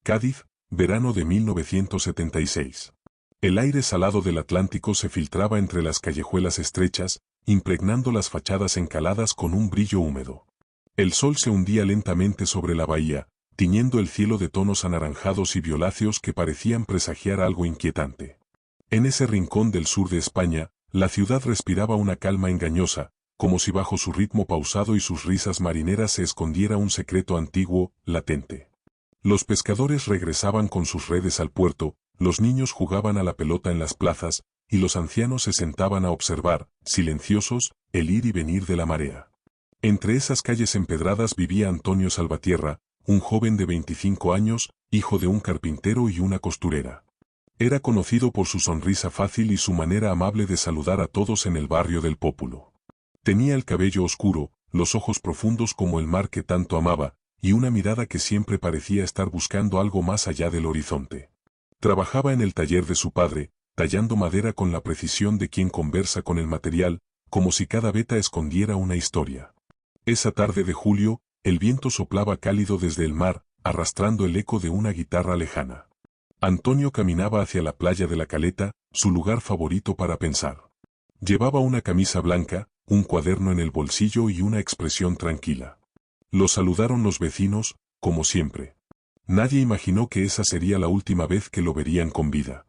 Cádiz, verano de 1976. El aire salado del Atlántico se filtraba entre las callejuelas estrechas, impregnando las fachadas encaladas con un brillo húmedo. El sol se hundía lentamente sobre la bahía, tiñendo el cielo de tonos anaranjados y violáceos que parecían presagiar algo inquietante. En ese rincón del sur de España, la ciudad respiraba una calma engañosa, como si bajo su ritmo pausado y sus risas marineras se escondiera un secreto antiguo, latente. Los pescadores regresaban con sus redes al puerto, los niños jugaban a la pelota en las plazas, y los ancianos se sentaban a observar, silenciosos, el ir y venir de la marea. Entre esas calles empedradas vivía Antonio Salvatierra, un joven de 25 años, hijo de un carpintero y una costurera. Era conocido por su sonrisa fácil y su manera amable de saludar a todos en el barrio del Pópulo. Tenía el cabello oscuro, los ojos profundos como el mar que tanto amaba, y una mirada que siempre parecía estar buscando algo más allá del horizonte. Trabajaba en el taller de su padre, tallando madera con la precisión de quien conversa con el material, como si cada veta escondiera una historia. Esa tarde de julio, el viento soplaba cálido desde el mar, arrastrando el eco de una guitarra lejana. Antonio caminaba hacia la playa de la Caleta, su lugar favorito para pensar. Llevaba una camisa blanca, un cuaderno en el bolsillo y una expresión tranquila. Lo saludaron los vecinos, como siempre. Nadie imaginó que esa sería la última vez que lo verían con vida.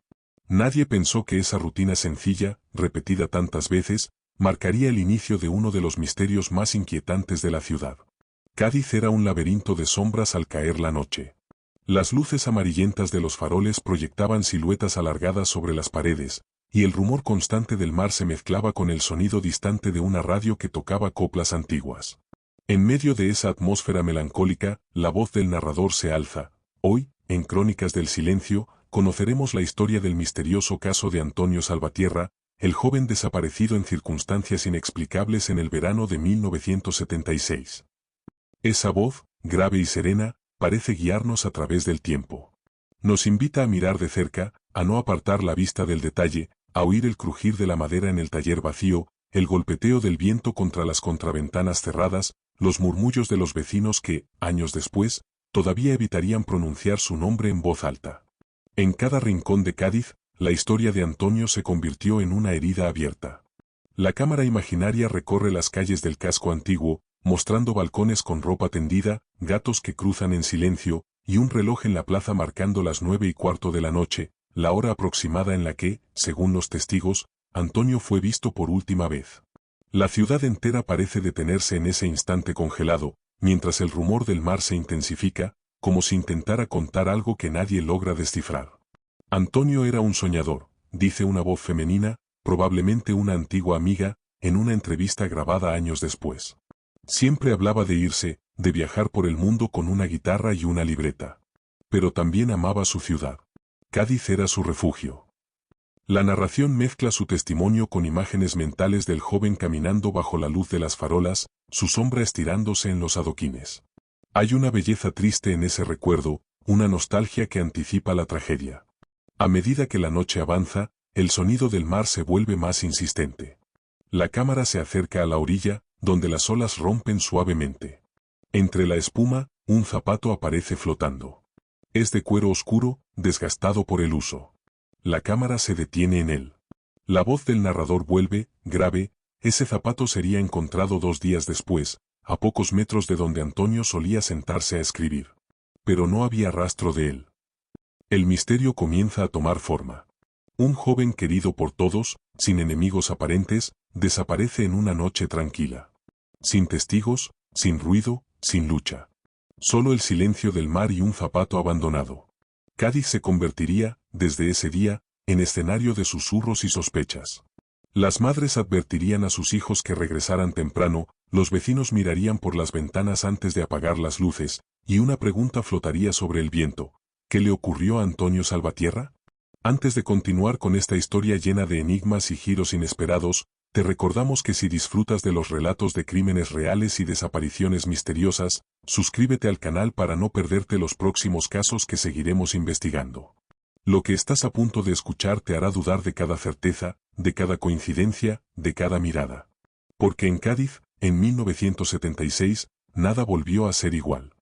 Nadie pensó que esa rutina sencilla, repetida tantas veces, marcaría el inicio de uno de los misterios más inquietantes de la ciudad. Cádiz era un laberinto de sombras al caer la noche. Las luces amarillentas de los faroles proyectaban siluetas alargadas sobre las paredes, y el rumor constante del mar se mezclaba con el sonido distante de una radio que tocaba coplas antiguas. En medio de esa atmósfera melancólica, la voz del narrador se alza. Hoy, en Crónicas del Silencio, conoceremos la historia del misterioso caso de Antonio Salvatierra, el joven desaparecido en circunstancias inexplicables en el verano de 1976. Esa voz, grave y serena, parece guiarnos a través del tiempo. Nos invita a mirar de cerca, a no apartar la vista del detalle, a oír el crujir de la madera en el taller vacío, el golpeteo del viento contra las contraventanas cerradas, los murmullos de los vecinos que, años después, todavía evitarían pronunciar su nombre en voz alta. En cada rincón de Cádiz, la historia de Antonio se convirtió en una herida abierta. La cámara imaginaria recorre las calles del casco antiguo, mostrando balcones con ropa tendida, gatos que cruzan en silencio, y un reloj en la plaza marcando las 9:15 de la noche, la hora aproximada en la que, según los testigos, Antonio fue visto por última vez. La ciudad entera parece detenerse en ese instante congelado, mientras el rumor del mar se intensifica, como si intentara contar algo que nadie logra descifrar. Antonio era un soñador, dice una voz femenina, probablemente una antigua amiga, en una entrevista grabada años después. Siempre hablaba de irse, de viajar por el mundo con una guitarra y una libreta. Pero también amaba su ciudad. Cádiz era su refugio. La narración mezcla su testimonio con imágenes mentales del joven caminando bajo la luz de las farolas, su sombra estirándose en los adoquines. Hay una belleza triste en ese recuerdo, una nostalgia que anticipa la tragedia. A medida que la noche avanza, el sonido del mar se vuelve más insistente. La cámara se acerca a la orilla, donde las olas rompen suavemente. Entre la espuma, un zapato aparece flotando. Es de cuero oscuro, desgastado por el uso. La cámara se detiene en él. La voz del narrador vuelve, grave, ese zapato sería encontrado 2 días después, a pocos metros de donde Antonio solía sentarse a escribir. Pero no había rastro de él. El misterio comienza a tomar forma. Un joven querido por todos, sin enemigos aparentes, desaparece en una noche tranquila. Sin testigos, sin ruido, sin lucha. Solo el silencio del mar y un zapato abandonado. Cádiz se convertiría, desde ese día, en escenario de susurros y sospechas. Las madres advertirían a sus hijos que regresaran temprano, los vecinos mirarían por las ventanas antes de apagar las luces, y una pregunta flotaría sobre el viento. ¿Qué le ocurrió a Antonio Salvatierra? Antes de continuar con esta historia llena de enigmas y giros inesperados, te recordamos que si disfrutas de los relatos de crímenes reales y desapariciones misteriosas, suscríbete al canal para no perderte los próximos casos que seguiremos investigando. Lo que estás a punto de escuchar te hará dudar de cada certeza, de cada coincidencia, de cada mirada. Porque en Cádiz, en 1976, nada volvió a ser igual.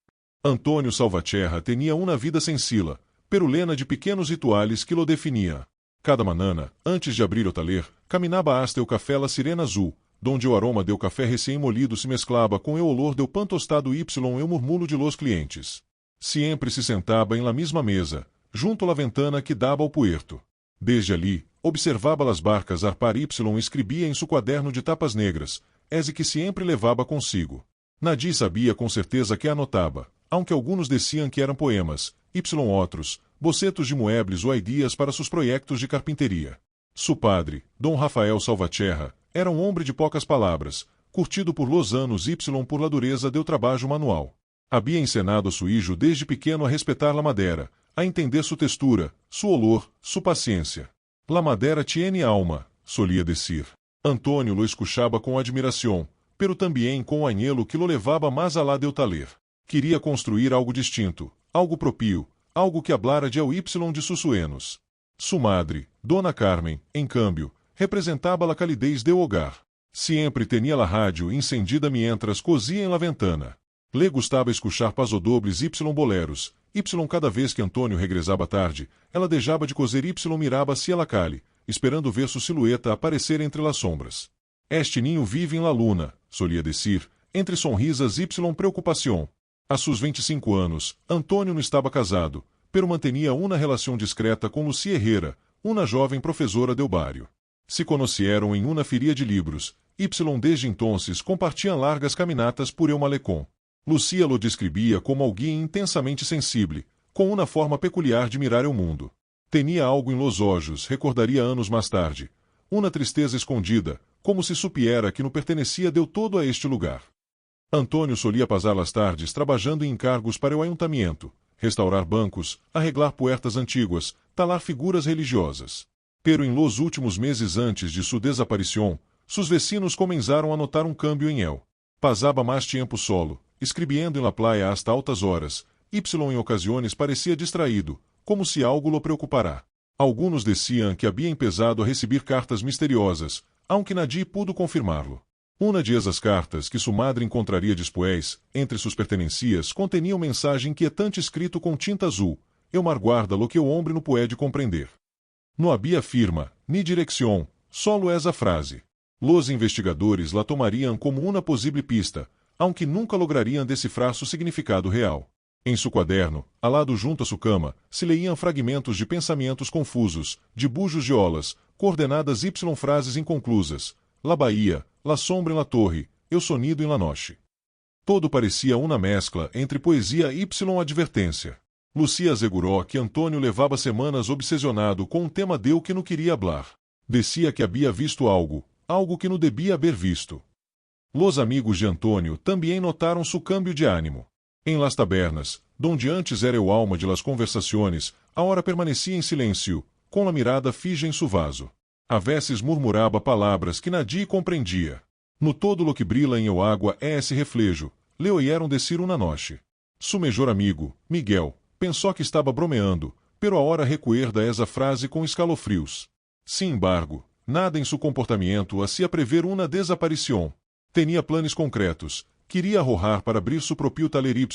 Antônio Salvatierra tinha uma vida sencilla, perulena de pequenos rituais que lo definia. Cada manana, antes de abrir o taler, caminhava hasta o café La Sirena Azul, donde o aroma do café recém-molido se mesclava com o olor do pão tostado y e o murmúrio de los clientes. Sempre se sentava em la mesma mesa, junto à ventana que dava ao puerto. Desde ali, observava as barcas arpar y e escrevia em seu quaderno de tapas negras, esse que sempre levava consigo. Nadie sabia com certeza que anotava, aunque alguns diziam que eram poemas, y outros, bocetos de muebles ou ideias para seus projetos de carpinteria. Su padre, Dom Rafael Salvatierra, era um homem de poucas palavras, curtido por los anos y por la dureza do trabalho manual. Havia ensinado a su hijo desde pequeno a respeitar la madeira, a entender sua textura, su olor, sua paciência. La madeira tiene alma, solia dizer. Antônio lo escuchava com admiração, pero também com o anhelo que lo levava mais alá do taler. Queria construir algo distinto, algo propio, algo que hablara de ao y de sus sueños. Su madre, Dona Carmen, em câmbio, representava a calidez do hogar. Sempre tinha la rádio encendida mientras cozia em la ventana. Le gustava escuchar pasodobles y boleros. Y cada vez que Antônio regressava tarde, ela deixava de cozer y mirava hacia la calle, esperando ver sua silhueta aparecer entre las sombras. Este ninho vive em la luna, solia dizer, entre sonrisas y preocupação. A seus 25 anos, Antônio não estava casado, pero mantenia uma relação discreta com Lucia Herrera, uma jovem professora do barrio. Se conheceram em uma feria de livros, y desde entonces compartiam largas caminatas por el malecón. Lucia lo descrevia como alguém intensamente sensível, com uma forma peculiar de mirar o mundo. Tinha algo em los olhos, recordaria anos mais tarde, uma tristeza escondida, como se supiera que não pertencia del todo a este lugar. Antônio solia passar as tardes trabalhando em encargos para o ayuntamiento, restaurar bancos, arreglar puertas antiguas, talar figuras religiosas. Pero em los últimos meses antes de sua desaparição, seus vecinos começaram a notar um câmbio em él. Passava mais tempo solo, escrevendo em la playa hasta altas horas, y em ocasiões parecia distraído, como se algo lo preocupará. Alguns diziam que havia empezado a receber cartas misteriosas, aunque nadie pudo confirmá-lo. Uma de essas cartas que sua madre encontraria después, entre suas pertenencias, contenia mensagem inquietante escrito com tinta azul: "Eu marguarda lo que o homem não pode compreender." Não havia firma, ni direção, solo essa frase. Los investigadores la tomariam como uma possível pista, aunque nunca lograriam decifrar seu significado real. Em seu quaderno, ao lado junto a sua cama, se leiam fragmentos de pensamentos confusos, de bujos de olas, coordenadas y frases inconclusas. La Bahia, la sombra em la torre, eu sonido em la noche. Todo parecia uma mescla entre poesia y advertência. Lucia assegurou que Antônio levava semanas obsesionado com um tema del que não queria hablar. Dizia que havia visto algo que não devia haver visto. Los amigos de Antônio também notaram su câmbio de ânimo. Em las tabernas, donde antes era o alma de las conversações, agora permanecia em silêncio, com a mirada fija em su vaso. A veces murmurava palavras que nadie compreendia. No todo lo que brila em el água é esse reflejo, le oyeron decir una noche. Su melhor amigo, Miguel, pensou que estava bromeando, pero a hora recuerda essa frase com escalofrios. Sin embargo, nada em seu comportamento hacía prever uma desaparição. Tinha planos concretos, queria arrojar para abrir su propio taler y,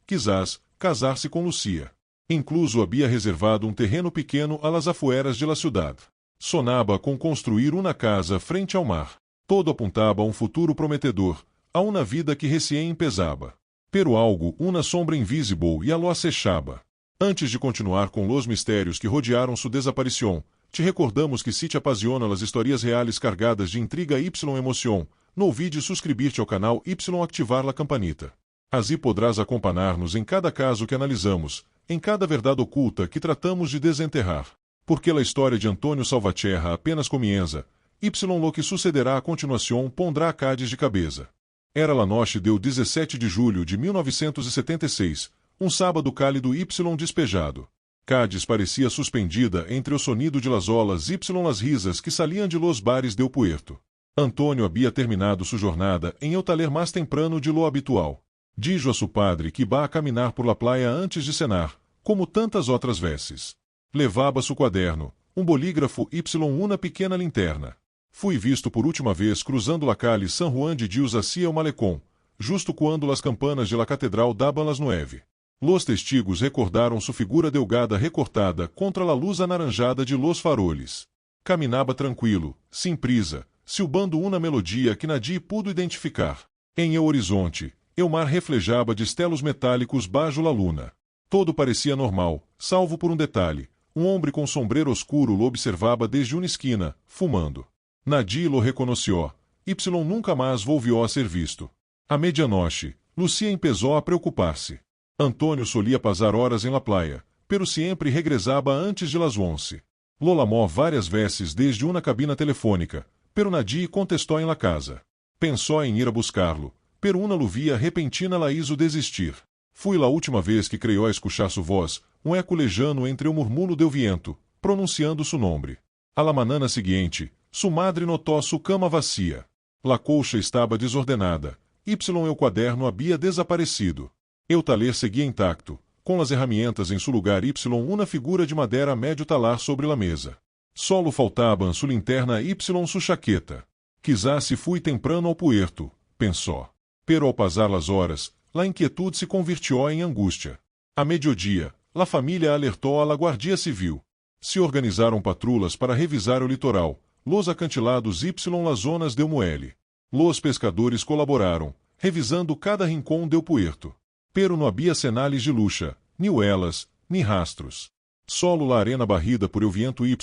quizás, casar-se com Lucia. Incluso havia reservado um terreno pequeno a las afueras de la ciudad. Sonava com construir uma casa frente ao mar. Todo apontava a um futuro prometedor, a uma vida que recém empezava. Pero algo, uma sombra invisível e a lo acechava. Antes de continuar com los mistérios que rodearam sua desaparição, te recordamos que se te apasiona as histórias reais cargadas de intriga y emoção, não olvide suscrever-te ao canal y ativar a campanita. Assim podrás acompanhar-nos em cada caso que analisamos, em cada verdade oculta que tratamos de desenterrar. Porque a história de Antônio Salvatierra apenas comienza, y lo que sucederá a continuação pondrá a Cádiz de cabeça. Era la noche do 17 de julho de 1976, um sábado cálido y despejado. Cádiz parecia suspendida entre o sonido de las olas y las risas que saliam de los bares del puerto. Antônio havia terminado sua jornada em el taler mais temprano de lo habitual. Dijo a su padre que vá a caminar por la playa antes de cenar, como tantas outras vezes. Levava seu quaderno, um bolígrafo y uma pequena linterna. Fui visto por última vez cruzando la calle San Juan de Dios hacia o malecón, justo quando las campanas de la catedral daban las 9. Los testigos recordaram sua figura delgada recortada contra a luz anaranjada de los faroles. Caminhava tranquilo, sem prisa, silbando uma melodia que Nadie pudo identificar. Em el horizonte, o mar reflejava destellos metálicos bajo la luna. Todo parecia normal, salvo por um detalhe. Um homem com sombreiro oscuro lo observava desde uma esquina, fumando. Nadie lo reconheceu. Y nunca mais volvió a ser visto. À medianoche, Lucia empezou a preocupar-se. Antônio solia passar horas em la playa, pero sempre regressava antes de las 11. Lo lamó várias vezes desde uma cabina telefônica, pero Nadie contestou em la casa. Pensou em ir a buscar-lo, pero uma luvia repentina la hizo desistir. Fui la última vez que creio escuchar sua voz, um eco lejano entre o murmúrio del viento, pronunciando su nome. A la manana seguinte, su madre notou sua cama vacía. La colcha estava desordenada. Y el quaderno havia desaparecido. El taler seguia intacto, com as herramientas em seu lugar y uma figura de madeira médio talar sobre la mesa. Solo faltaban sua linterna y sua chaqueta. Quizás se fui temprano ao puerto, pensou. Pero ao passar las horas, la inquietude se convirtió em angústia. A mediodia, la família alertou a la Guardia Civil. Se organizaram patrulhas para revisar o litoral, los acantilados y las zonas del muelle. Los pescadores colaboraram, revisando cada rincão del puerto. Pero não havia sinais de lucha, ni huelas, ni rastros. Solo la arena barrida por el viento y,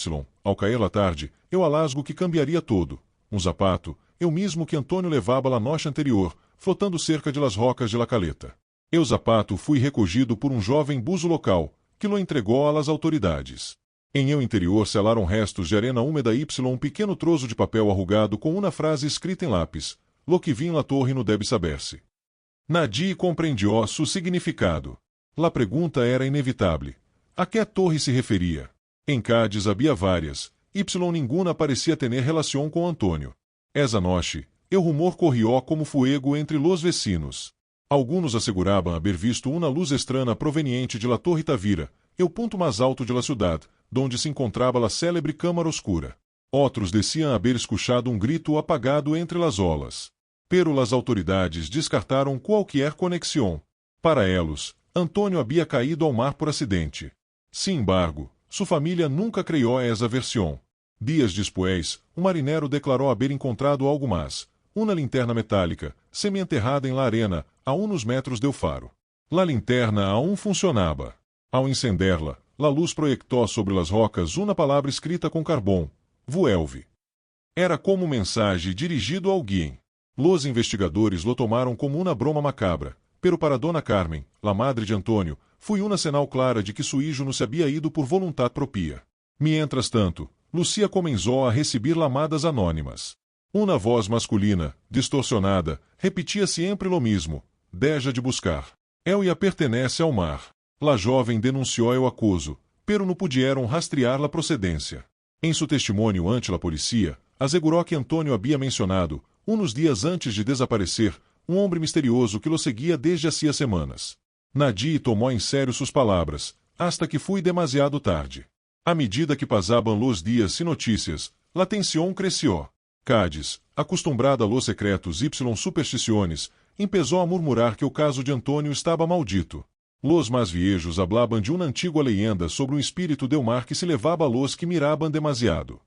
ao cair la tarde, eu alasgo que cambiaria todo. Um zapato, eu mesmo que Antônio levava la noite anterior, flotando cerca de las rocas de la caleta. Eu zapato fui recogido por um jovem buzo local, que lo entregou a las autoridades. Em el interior selaram restos de arena úmida y um pequeno troço de papel arrugado com uma frase escrita em lápis: Lo que vi en la torre no debe saber-se. Nadie compreendió su significado. La pergunta era inevitável. A que torre se referia? Em Cádiz havia várias, y ninguna parecia ter relação com Antônio. Esa noche, el rumor corrió como fuego entre los vecinos. Algunos asseguravam haver visto uma luz estranha proveniente de la Torre Tavira, el ponto mais alto de la ciudad, donde se encontrava la célebre Câmara Oscura. Outros decían haber escuchado um grito apagado entre las olas. Pero las autoridades descartaram qualquer conexão. Para elos, Antônio havia caído ao mar por acidente. Sin embargo, sua família nunca creyó essa versão. Dias después, um marinero declarou haver encontrado algo mais, uma linterna metálica, semi-enterrada em la arena, a uns metros del faro. La linterna aún funcionava. Ao encenderla, la luz proyectou sobre las rocas uma palavra escrita com carvão: Vuelve. Era como mensagem dirigido a alguém. Los investigadores lo tomaram como uma broma macabra, pero para Dona Carmen, la madre de Antônio, foi uma sinal clara de que su hijo não se havia ido por voluntad propia. Mientras tanto, Lucia começou a receber lamadas anônimas. Uma voz masculina, distorcionada, repetia sempre lo mesmo: Deja de buscar. El ya pertenece ao mar. La jovem denunciou o acuso, pero não pudieron rastrear la procedência. Em seu testemunho ante la polícia, assegurou que Antônio havia mencionado, uns dias antes de desaparecer, um homem misterioso que lo seguia desde hacía semanas. Nadie tomou em sério suas palavras, hasta que foi demasiado tarde. À medida que passavam los dias sem notícias, la tensión creció. Cádiz, acostumbrada a los secretos y supersticiones, empezou a murmurar que o caso de Antônio estava maldito. Los mais viejos hablaban de uma antiga leyenda sobre um espírito del mar que se levava a los que miraban demasiado.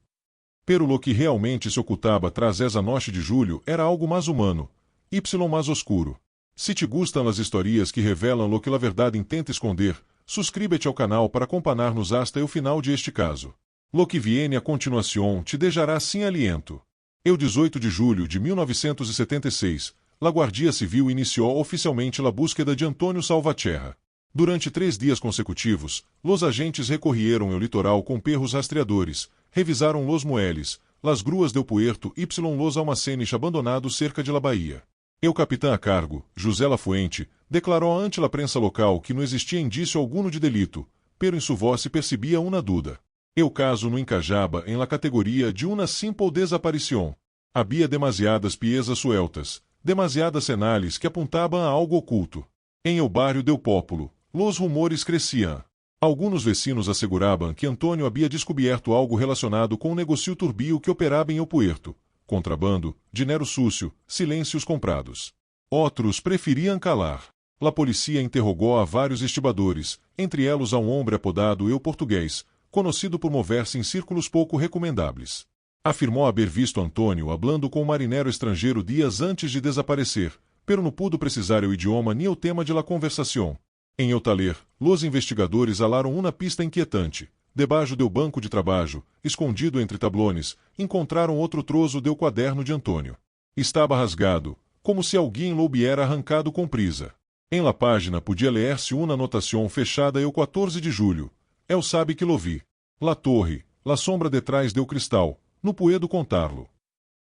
Pero lo que realmente se ocultava tras essa noite de julho era algo mais humano, y mais oscuro. Se te gustam as historias que revelam lo que la verdade intenta esconder, suscríbete ao canal para acompanhar-nos hasta o final de este caso. Lo que viene a continuação te deixará sem aliento. El 18 de julho de 1976, la Guardia Civil iniciou oficialmente a búsqueda de Antônio Salvatierra. Durante 3 dias consecutivos, los agentes recorrieron ao litoral com perros rastreadores, revisaram los muelles, las gruas del puerto y los almacenes abandonados cerca de la bahia. El capitão a cargo, José Lafuente, declarou ante la prensa local que não existia indício alguno de delito, pero em sua voz se percebia uma dúvida. El caso não encajava em la categoria de uma simple desaparição. Havia demasiadas piezas sueltas, demasiadas señales que apontavam a algo oculto. Em el barrio del Pópulo, los rumores cresciam. Alguns vecinos asseguravam que Antônio havia descoberto algo relacionado com um negócio turbio que operava em El Puerto, contrabando, dinheiro sucio, silêncios comprados. Outros preferiam calar. La polícia interrogou a vários estibadores, entre elos a um homem apodado Eu Português, conhecido por mover-se em círculos pouco recomendáveis. Afirmou haver visto Antônio hablando com um marinheiro estrangeiro dias antes de desaparecer, pero não pudo precisar o idioma nem o tema de la conversação. Em El Taler, los investigadores alaram uma pista inquietante. Debaixo do banco de trabalho, escondido entre tablones, encontraram outro troço do quaderno de Antônio. Estava rasgado, como se alguém lo hubiera arrancado com prisa. Em la página podia ler-se uma anotação fechada el 14 de julho. El sabe que lo vi. La torre, la sombra detrás del cristal, no puedo contarlo.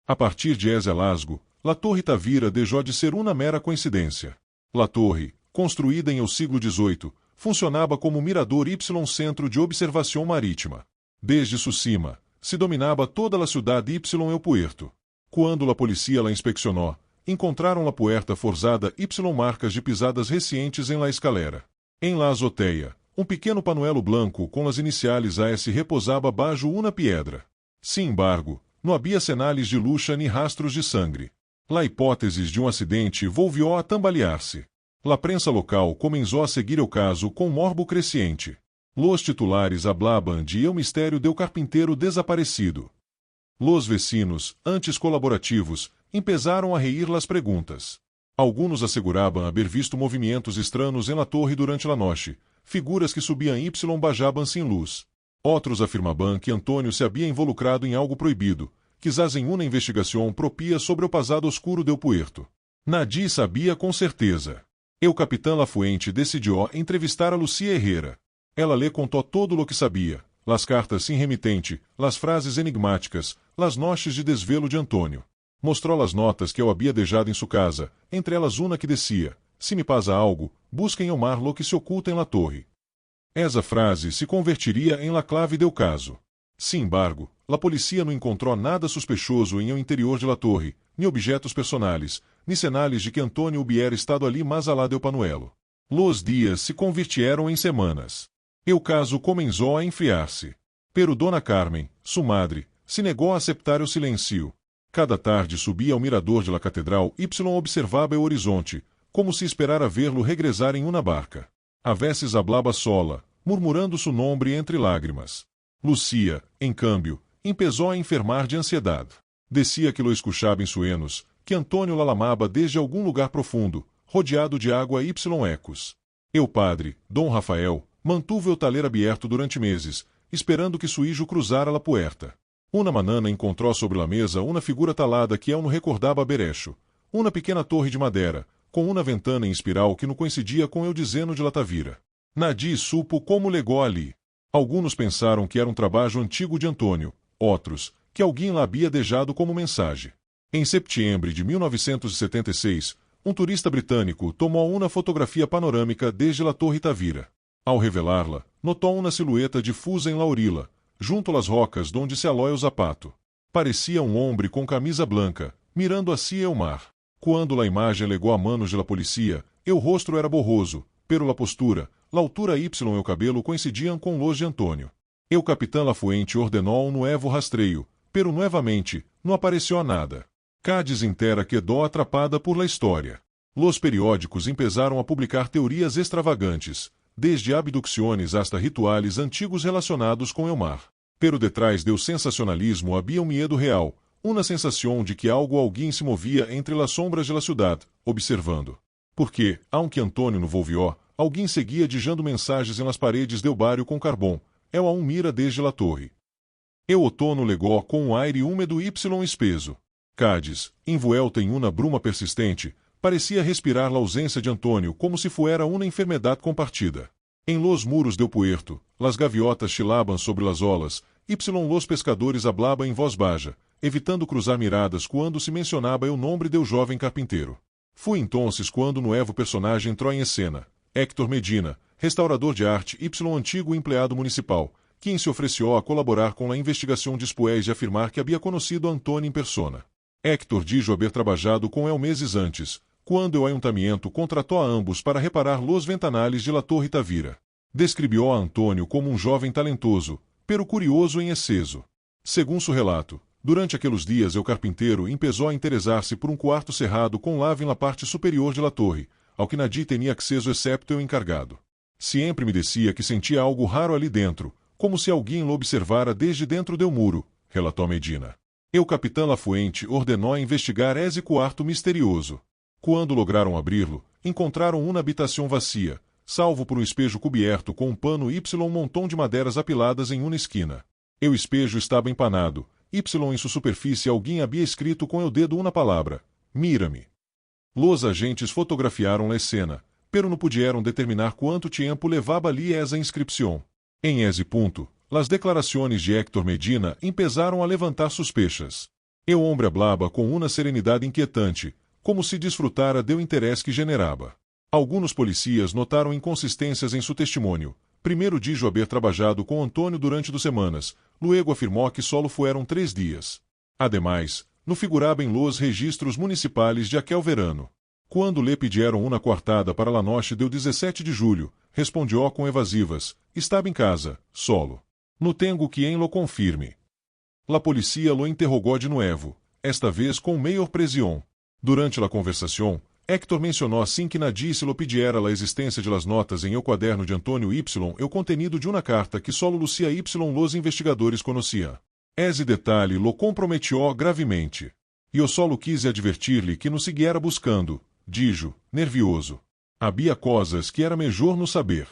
A partir de ese lasgo, la torre Tavira deixou de ser uma mera coincidência. La torre, construída em el siglo XVIII, funcionava como mirador y centro de observação marítima. Desde sua cima, se dominava toda a cidade y el puerto. Quando a polícia la inspeccionou, encontraram la puerta forzada y marcas de pisadas recientes em la escalera. Em la azoteia, um pequeno panuelo branco com as iniciais AS repousava baixo uma piedra. Sin embargo, não havia sinais de luxa nem rastros de sangue. La hipótese de um acidente volviu a tambalear-se. La prensa local começou a seguir o caso com morbo cresciente. Los titulares hablaban de el mistério del carpinteiro desaparecido. Los vecinos, antes colaborativos, empezaram a reír las perguntas. Alguns asseguravam haver visto movimentos estranhos em la torre durante la noche, figuras que subiam y bajaban sem luz. Outros afirmavam que Antônio se havia involucrado em algo proibido, quizás em uma investigação propia sobre o passado oscuro del puerto. Nadie sabia com certeza. O capitão Lafuente decidiu entrevistar a Lucia Herrera. Ela lhe contou todo o que sabia, las cartas sem remitente, las frases enigmáticas, las noches de desvelo de Antônio. Mostrou as notas que eu havia deixado em sua casa, entre elas uma que descia: se me pasa algo, busquem o mar lo que se oculta em la torre. Essa frase se convertiria em la clave del caso. Sin embargo, la polícia não encontrou nada suspeitoso em o interior de la torre, nem objetos personais, nem sinais de que Antônio hubiera estado ali mais alá del panuelo. Los dias se convirtieron em semanas. O caso começou a enfriar-se. Pero Dona Carmen, sua madre, se negou a aceitar o silêncio. Cada tarde subia ao mirador de la catedral y observava o horizonte, como se esperara ver-lo regressar em uma barca. A veces hablaba sola, murmurando su nombre entre lágrimas. Lucia, em cambio, empezou a enfermar de ansiedade. Descia que lo escuchava em suenos, que Antônio la lamaba desde algum lugar profundo, rodeado de água y ecos. O padre, Dom Rafael, mantuvo o taler aberto durante meses, esperando que su hijo cruzara la puerta. Uma manana encontrou sobre a mesa uma figura talada que ele não recordava berecho, uma pequena torre de madeira, com uma ventana em espiral que não coincidia com o dizeno de la Tavira. Nadie supo como legou ali. Alguns pensaram que era um trabalho antigo de Antônio, outros, que alguém lá havia deixado como mensagem. Em setembro de 1976, um turista britânico tomou uma fotografia panorâmica desde la Torre Tavira. Ao revelá-la, notou uma silhueta difusa em la orilla, junto às rocas donde se aloia o zapato. Parecia um homem com camisa branca, mirando assim o mar. Quando a imagem legou a manos de la polícia, o rosto era borroso, pero la postura, la altura y o cabelo coincidiam com los de Antônio. O capitão Lafuente ordenou um novo rastreio, pero novamente, não apareceu nada. Cádiz inteira quedou atrapada por la história. Los periódicos empezaram a publicar teorias extravagantes, desde abducciones hasta rituales antigos relacionados com o mar. Pero detrás do sensacionalismo havia um medo real, uma sensação de que algo ou alguém se movia entre las sombras de la ciudad, observando. Porque, aunque Antônio não volvió, alguém seguia dijando mensagens em las paredes del barrio com carvão, a um mira desde la torre. O outono legou com um aire úmido y espeso. Cádiz, envuelta em uma bruma persistente, parecia respirar a ausência de Antônio como se fuera uma enfermedade compartida. Em los muros del puerto, las gaviotas chilaban sobre las olas, y los pescadores hablaban em voz baixa, evitando cruzar miradas quando se mencionava o nome del jovem carpinteiro. Foi entonces quando o novo personagem entrou em escena, Héctor Medina, restaurador de arte y antigo empleado municipal, quem se ofereceu a colaborar com a investigação después de afirmar que havia conhecido Antônio em persona. Héctor dijo haver trabalhado com ele meses antes, quando o ayuntamiento contratou a ambos para reparar los ventanales de la Torre Tavira. Descreveu a Antônio como um jovem talentoso, pero curioso em exceso. Segundo seu relato, durante aqueles dias o carpinteiro empezou a interessar-se por um quarto cerrado com lave na parte superior de la torre, ao que nadie tenía acceso excepto eu encargado. Sempre me decía que sentia algo raro ali dentro, como se alguém lo observara desde dentro do muro, relatou Medina. O capitão Lafuente ordenou investigar esse quarto misterioso. Quando lograram abri-lo, encontraram uma habitação vazia, salvo por um espejo coberto com um pano y montão de madeiras apiladas em uma esquina. O espejo estava empanado, y em sua superfície alguém havia escrito com o dedo uma palavra: mira-me. Los agentes fotografiaram a cena, pero não pudieron determinar quanto tempo levava ali essa inscrição. Em esse ponto, as declarações de Héctor Medina empezaram a levantar suspeitas. O homem hablaba com uma serenidade inquietante, como se desfrutara do interesse que generava. Alguns policias notaram inconsistências em seu testemunho. Primeiro dijo haber trabalhado com Antônio durante 2 semanas, luego afirmou que solo fueron 3 dias. Ademais, no figuraba em los registros municipais de aquel verano. Quando lhe pediram uma coartada para la noche do 17 de julho, respondió com evasivas: estava em casa, solo. No tengo quien lo confirme. La policía lo interrogou de nuevo, esta vez com maior presión. Durante la conversação, Héctor mencionou assim que nadie se lo pidiera la existência de las notas em el quaderno de Antônio Y, o contenido de uma carta que solo Lucia Y los investigadores conhecia. Esse detalhe lo comprometió gravemente. E eu solo quis advertir-lhe que nos siguiera buscando, dijo, nervioso. Havia coisas que era melhor no saber.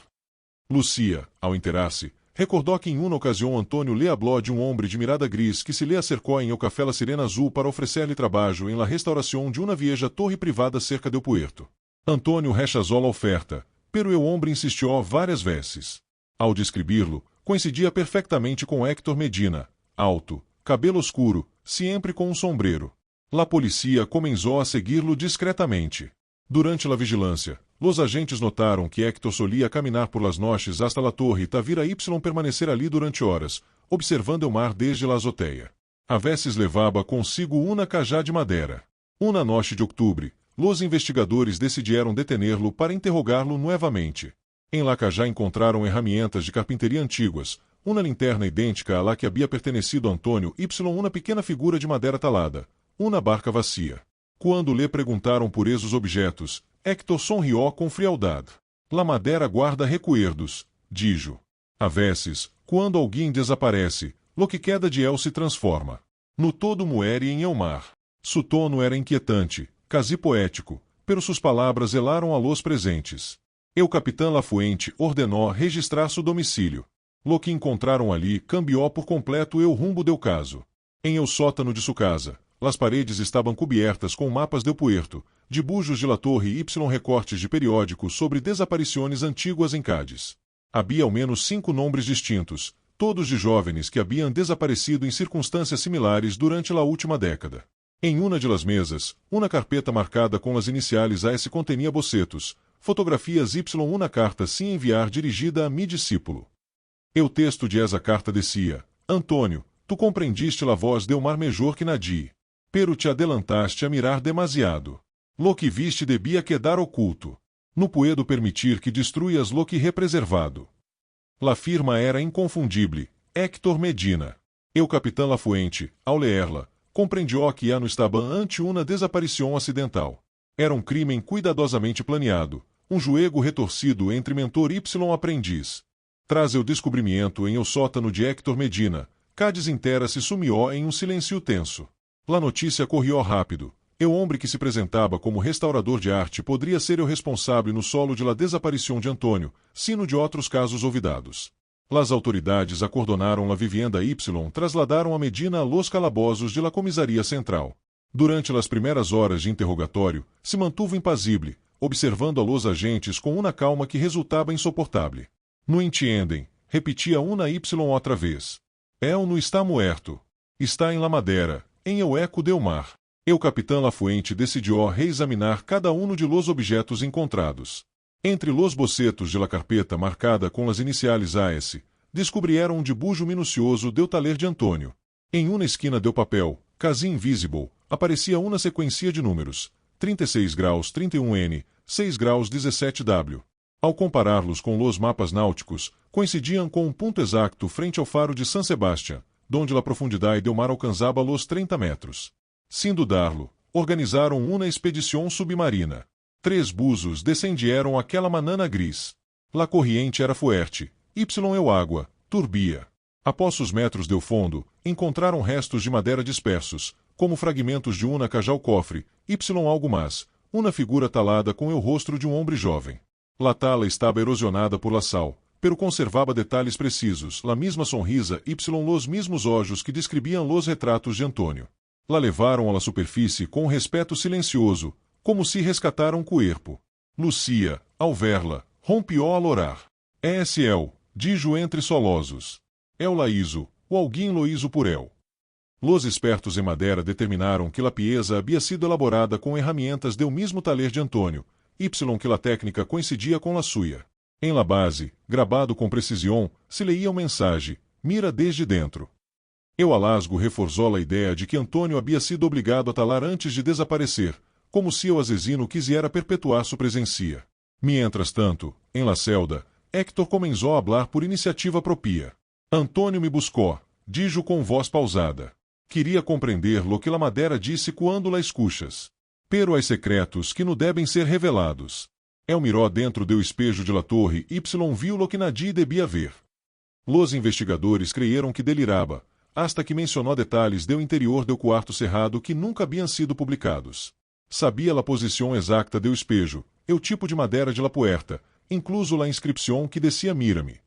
Lucia, ao enterar-se, recordou que em uma ocasião Antônio lhe habló de um homem de mirada gris que se lhe acercou em el café La Sirena Azul para oferecer-lhe trabalho em la restauração de uma vieja torre privada cerca del puerto. Antônio rechazou a oferta, pero o homem insistiu várias vezes. Ao descrever-lo, coincidia perfeitamente com Héctor Medina, alto, cabelo escuro, sempre com um sombreiro. La policía começou a seguir-lo discretamente. Durante la vigilância, los agentes notaram que Héctor solia caminhar por las noches hasta la torre e Tavira Y permanecer ali durante horas, observando o mar desde la azoteia. A veces levava consigo uma cajá de madeira. Uma noche de outubro, los investigadores decidiram detener-lo para interrogá-lo novamente. Em la cajá encontraram herramientas de carpinteria antiguas, uma linterna idêntica à la que havia pertenecido a Antônio Y, uma pequena figura de madeira talada, uma barca vazia. Quando lhe perguntaram por esses objetos, Héctor sonrió com frialdade. La madeira guarda recuerdos, dijo. A vezes, quando alguém desaparece, lo que queda de él se transforma. No todo muere em el mar. Su tono era inquietante, quase poético, pero suas palavras helaram a los presentes. O capitão Lafuente ordenou registrar seu domicílio. Lo que encontraram ali cambiou por completo o rumbo do caso. Em el sótano de sua casa, as paredes estavam cobertas com mapas del puerto, dibujos de la torre y recortes de periódicos sobre desaparições antiguas em Cádiz. Havia ao menos 5 nomes distintos, todos de jovens que haviam desaparecido em circunstâncias similares durante a última década. Em uma de las mesas, uma carpeta marcada com as iniciais AS contenia bocetos, fotografias y uma carta sem enviar dirigida a mi discípulo. O texto de essa carta decía: Antônio, tu compreendiste la voz del mar melhor que nadie. Pero te adelantaste a mirar demasiado. Lo que viste debia quedar oculto. No puedo permitir que destruas lo que represervado. La firma era inconfundível, Héctor Medina. O capitão Lafuente, ao ler-la, compreendió que já não estava ante uma desaparição acidental. Era um crime cuidadosamente planeado, um juego retorcido entre mentor y aprendiz. Tras o descobrimento em o sótano de Héctor Medina, Cádiz inteira se sumiu em um silêncio tenso. La notícia correu rápido. O homem que se apresentava como restaurador de arte poderia ser o responsável no solo de la desaparição de Antônio, sino de outros casos olvidados. Las autoridades acordonaram la vivienda Y, trasladaram a Medina a los calabozos de la comisaria central. Durante las primeiras horas de interrogatório, se mantuvo impassível, observando a los agentes com uma calma que resultava insuportável. No entiendem, repetia una Y outra vez. Él não está muerto. Está em la madeira, em el eco del mar. O capitão Lafuente decidiu reexaminar cada um de los objetos encontrados. Entre los bocetos de la carpeta marcada com as iniciais AS, descobriram um dibujo minucioso del taler de Antônio. Em uma esquina del papel, quase invisible, aparecia uma sequência de números: 36 graus 31N, 6 graus 17W. Ao compará-los com los mapas náuticos, coincidiam com um ponto exato frente ao faro de San Sebastián, donde a profundidade do mar alcançava los 30 metros. Sin dudarlo, organizaram uma expedição submarina. 3 buzos descendieram aquela manana gris. La corriente era fuerte, eu água, turbia. Após os metros do fundo, encontraram restos de madeira dispersos, como fragmentos de uma cajal cofre, algo mais, uma figura talada com o rosto de um homem jovem. La tala estava erosionada por la sal, pero conservava detalhes precisos, la mesma sonrisa, los mesmos olhos que descreviam los retratos de Antônio. La levaram à la superfície com um respeto silencioso, como se rescataram corpo. Lucia, ao verla, rompió a lorar. ESL, dijo entre solozos. El laíso, o alguém loíso por el. Los espertos em madeira determinaram que la pieza havia sido elaborada com ferramentas do mesmo taller de Antônio, que la técnica coincidia com la suya. Em la base, gravado com precisão, se leia uma mensagem: mira desde dentro. Eu alasgo reforçou a ideia de que Antônio havia sido obrigado a talar antes de desaparecer, como se o assassino quisera perpetuar sua presença. Mientras tanto, em la celda, Héctor começou a hablar por iniciativa própria. Antônio me buscou, dijo com voz pausada. Queria compreender lo que la madeira disse quando la escuchas. Pero há secretos que não devem ser revelados. El miró dentro do espejo de la torre viu lo que nadie devia ver. Los investigadores creyeron que deliraba, hasta que mencionou detalhes do interior do quarto cerrado que nunca haviam sido publicados. Sabia la posição exata do espejo, o tipo de madeira de la puerta, incluso la inscrição que decía mira-me.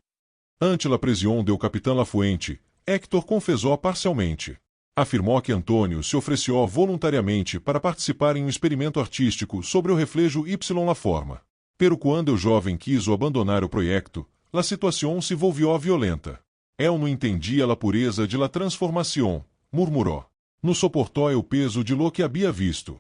Ante la prisión do capitão Lafuente, Héctor confessou parcialmente. Afirmou que Antônio se ofereceu voluntariamente para participar em um experimento artístico sobre o reflejo la forma. Pero quando o jovem quis abandonar o projeto, la situação se volvió violenta. El não entendia la pureza de la transformação, murmurou. No soportou o peso de lo que havia visto.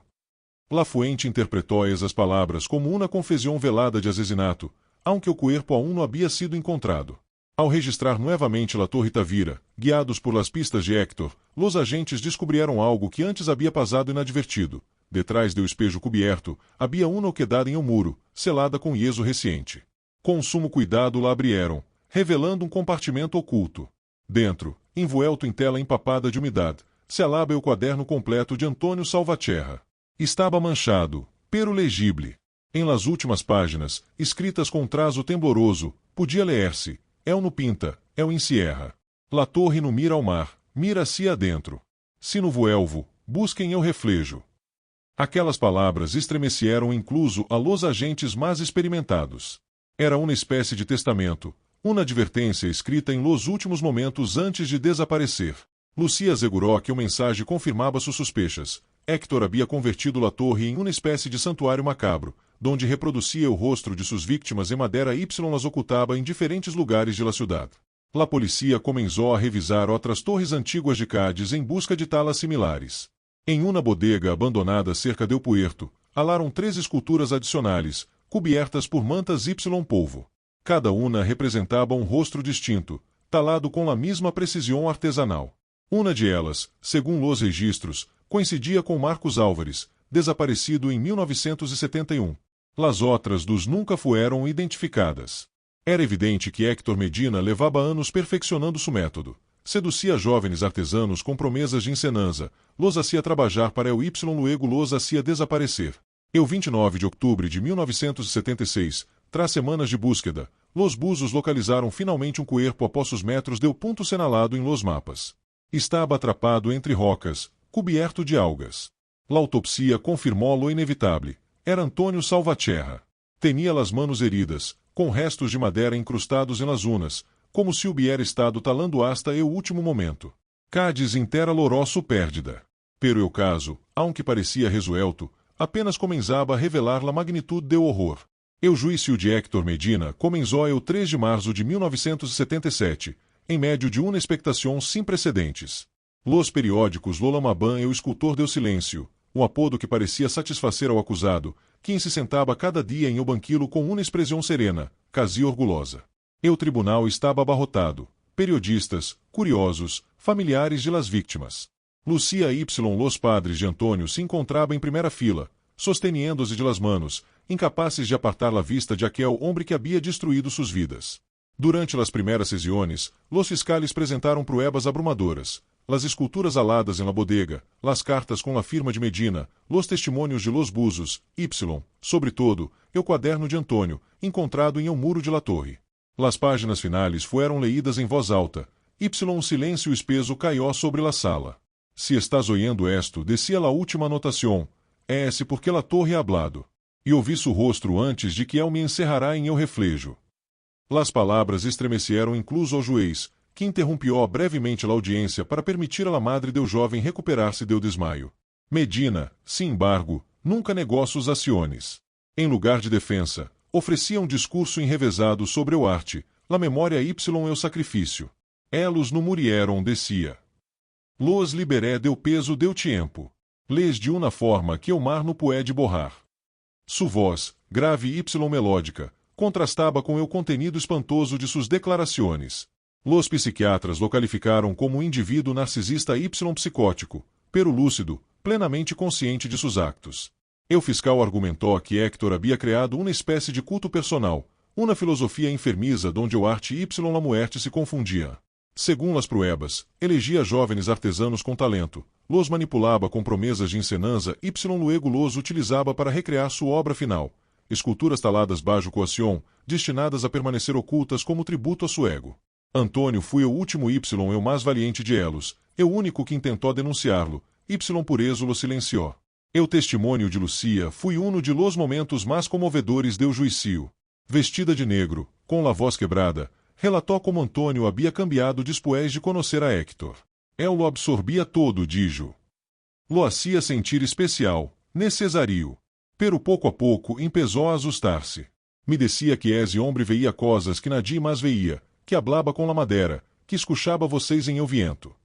Lafuente interpretou essas palavras como uma confissão velada de assassinato, aunque o corpo aún não havia sido encontrado. Ao registrar novamente la Torre Tavira, guiados por las pistas de Héctor, los agentes descobriram algo que antes havia passado inadvertido. Detrás do espejo coberto, havia uma oquedada em um muro, selada com yeso reciente. Com sumo cuidado la abrieram, revelando um compartimento oculto. Dentro, envuelto em tela empapada de umidade, se alaba o quaderno completo de Antônio Salvatierra. Estava manchado, pero legible. Em las últimas páginas, escritas com traço tembloroso, podia ler-se: El no pinta, El encierra. La torre no mira ao mar, mira-se adentro. Se no vuelvo, busquem el reflejo. Aquelas palavras estremeceram incluso a los agentes mais experimentados. Era uma espécie de testamento, uma advertência escrita em los últimos momentos antes de desaparecer. Lucia assegurou que o mensagem confirmava suas suspeitas. Héctor havia convertido la torre em uma espécie de santuário macabro, donde reproduzia o rosto de suas vítimas em madeira las ocultava em diferentes lugares de la ciudad. La polícia começou a revisar outras torres antiguas de Cádiz em busca de talas similares. Em uma bodega abandonada cerca del puerto, halaram 3 esculturas adicionais, cobertas por mantas polvo. Cada uma representava um rosto distinto, talado com a mesma precisão artesanal. Uma de elas, segundo os registros, coincidia com Marcos Álvares, desaparecido em 1971. Las outras dos nunca foram identificadas. Era evidente que Héctor Medina levava anos perfeccionando seu método. Seducia jovens artesanos com promessas de encenança, los hacía trabalhar para o luego los hacía desaparecer. Em 29 de outubro de 1976, tras semanas de búsqueda, los buzos localizaram finalmente um corpo após os metros do ponto senalado em los mapas. Estava atrapado entre rocas, coberto de algas. La autopsia confirmou lo inevitável. Era Antônio Salvatierra. Tinha las manos heridas, com restos de madeira incrustados em las unas, como se hubiera estado talando hasta o último momento. Cádiz inteira loró su pérdida. Pero o caso, aunque parecia resuelto, apenas começava a revelar la magnitude do horror. O juízo de Héctor Medina começou o 3 de março de 1977, em meio de uma expectação sem precedentes. Los periódicos Lolamaban e o escultor deu silêncio, um apodo que parecia satisfazer ao acusado, quem se sentava cada dia em o banquilo com uma expressão serena, quase orgulhosa. O tribunal estava abarrotado, periodistas, curiosos, familiares de las vítimas. Lucia los padres de Antônio se encontravam em primeira fila, sosteniendo-se de las manos, incapazes de apartar la vista de aquel homem que havia destruído suas vidas. Durante as primeiras sessões, los fiscales apresentaram pruebas abrumadoras. las esculturas aladas en la bodega, las cartas com la firma de Medina, los testemunhos de los Buzos, y, sobretudo, o quaderno de Antônio, encontrado em um muro de la torre. Las páginas finales fueron leídas em voz alta, y um silêncio espeso caió sobre la sala. Si estás oyendo esto, decía la última anotación, é porque la torre ha hablado. E ouvi su rostro antes de que él me encerrará em eu reflejo. Las palavras estremecieron incluso ao juiz, que interrompió brevemente a audiência para permitir a la madre del jovem recuperar-se del desmaio. Medina, sin embargo, nunca negó sus acciones. Em lugar de defensa, oferecia um discurso enrevezado sobre o arte, la memória y o sacrifício. Elos no murieron, decía. Los liberé del peso del tiempo. Les de uma forma que o mar no puede borrar. Su voz, grave y melódica, contrastava com o contenido espantoso de suas declarações. Los psiquiatras lo calificaram como um indivíduo narcisista y psicótico, pero lúcido, plenamente consciente de seus actos. O fiscal argumentou que Héctor havia criado uma espécie de culto personal, uma filosofia enfermiza donde o arte y la muerte se confundia. Segundo as pruebas, elegia jovens artesanos com talento, los manipulava com promessas de encenança y luego los utilizava para recrear sua obra final, esculturas taladas bajo coação, destinadas a permanecer ocultas como tributo a seu ego. Antônio foi o último y o mais valiente de elos, o único que intentou denunciá-lo, y por eso lo silenciou. O testemunho de Lucia foi um de los momentos mais comovedores del juízo. Vestida de negro, com la voz quebrada, relatou como Antônio havia cambiado después de conhecer a Héctor. Él lo absorvia todo, dijo. Lo hacía sentir especial, necesario. Pero pouco a pouco empezó a asustar-se. Me decía que esse homem veía coisas que nadie mais veía, que hablaba com la madera, que escuchaba vocês em el viento.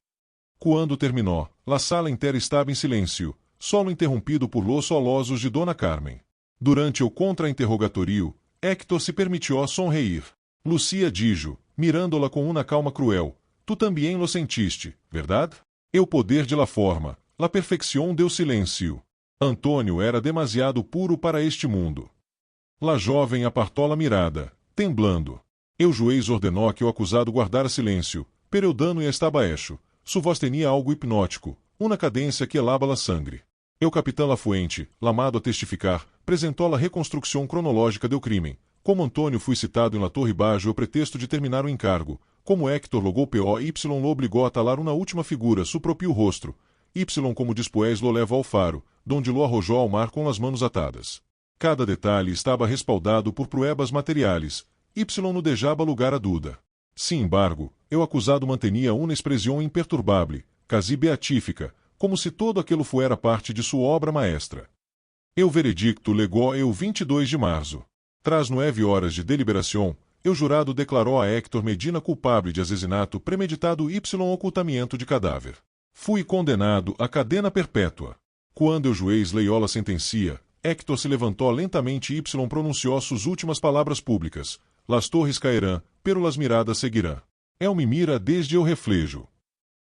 Quando terminou, la sala inteira estava em silêncio, solo interrompido por los solosos de Dona Carmen. Durante o contra-interrogatorio, Héctor se permitiu sonreír. Lucia dijo, mirando-la com uma calma cruel, tu também lo sentiste, verdade? O poder de la forma, la perfección del silêncio. Antônio era demasiado puro para este mundo. La jovem apartou la mirada, temblando. O juiz ordenou que o acusado guardara silêncio, pero o dano estava hecho. Su voz tinha algo hipnótico, uma cadência que helava la sangre. O capitão Lafuente, lamado a testificar, apresentou la reconstrução cronológica do crime. Como Antônio foi citado em la torre bajo o pretexto de terminar o encargo, como Héctor lo golpeou y lo obrigou a talar uma última figura su propio rostro, y como después lo leva ao faro, donde lo arrojou ao mar com as manos atadas. Cada detalhe estava respaldado por pruebas materiais, y no deixava lugar a dúvida. Sin embargo, o acusado mantinha uma expressão imperturbável, quasi beatífica, como se todo aquilo fuera parte de sua obra maestra. O veredicto legou el 22 de março. Tras 9 horas de deliberação, o jurado declarou a Héctor Medina culpável de assassinato premeditado y ocultamento de cadáver. Fui condenado a cadena perpétua. Quando o juiz leu a sentencia, Héctor se levantou lentamente y pronunciou suas últimas palavras públicas. Las torres cairão, pero las miradas seguirão. El me mira desde o reflejo.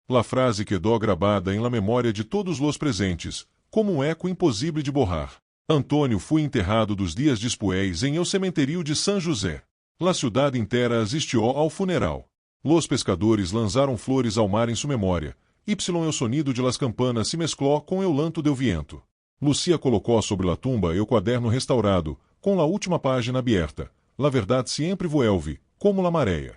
La frase quedou gravada em la memória de todos os presentes, como um eco impossível de borrar. Antônio foi enterrado dos dias después em el cemitério de San José. La ciudad inteira assistiu ao funeral. Los pescadores lançaram flores ao mar em sua memória. Y el sonido de las campanas se mesclou com el lanto del viento. Lucia colocou sobre la tumba o quaderno restaurado, com la última página aberta. La verdade sempre vuelve, como la maréia.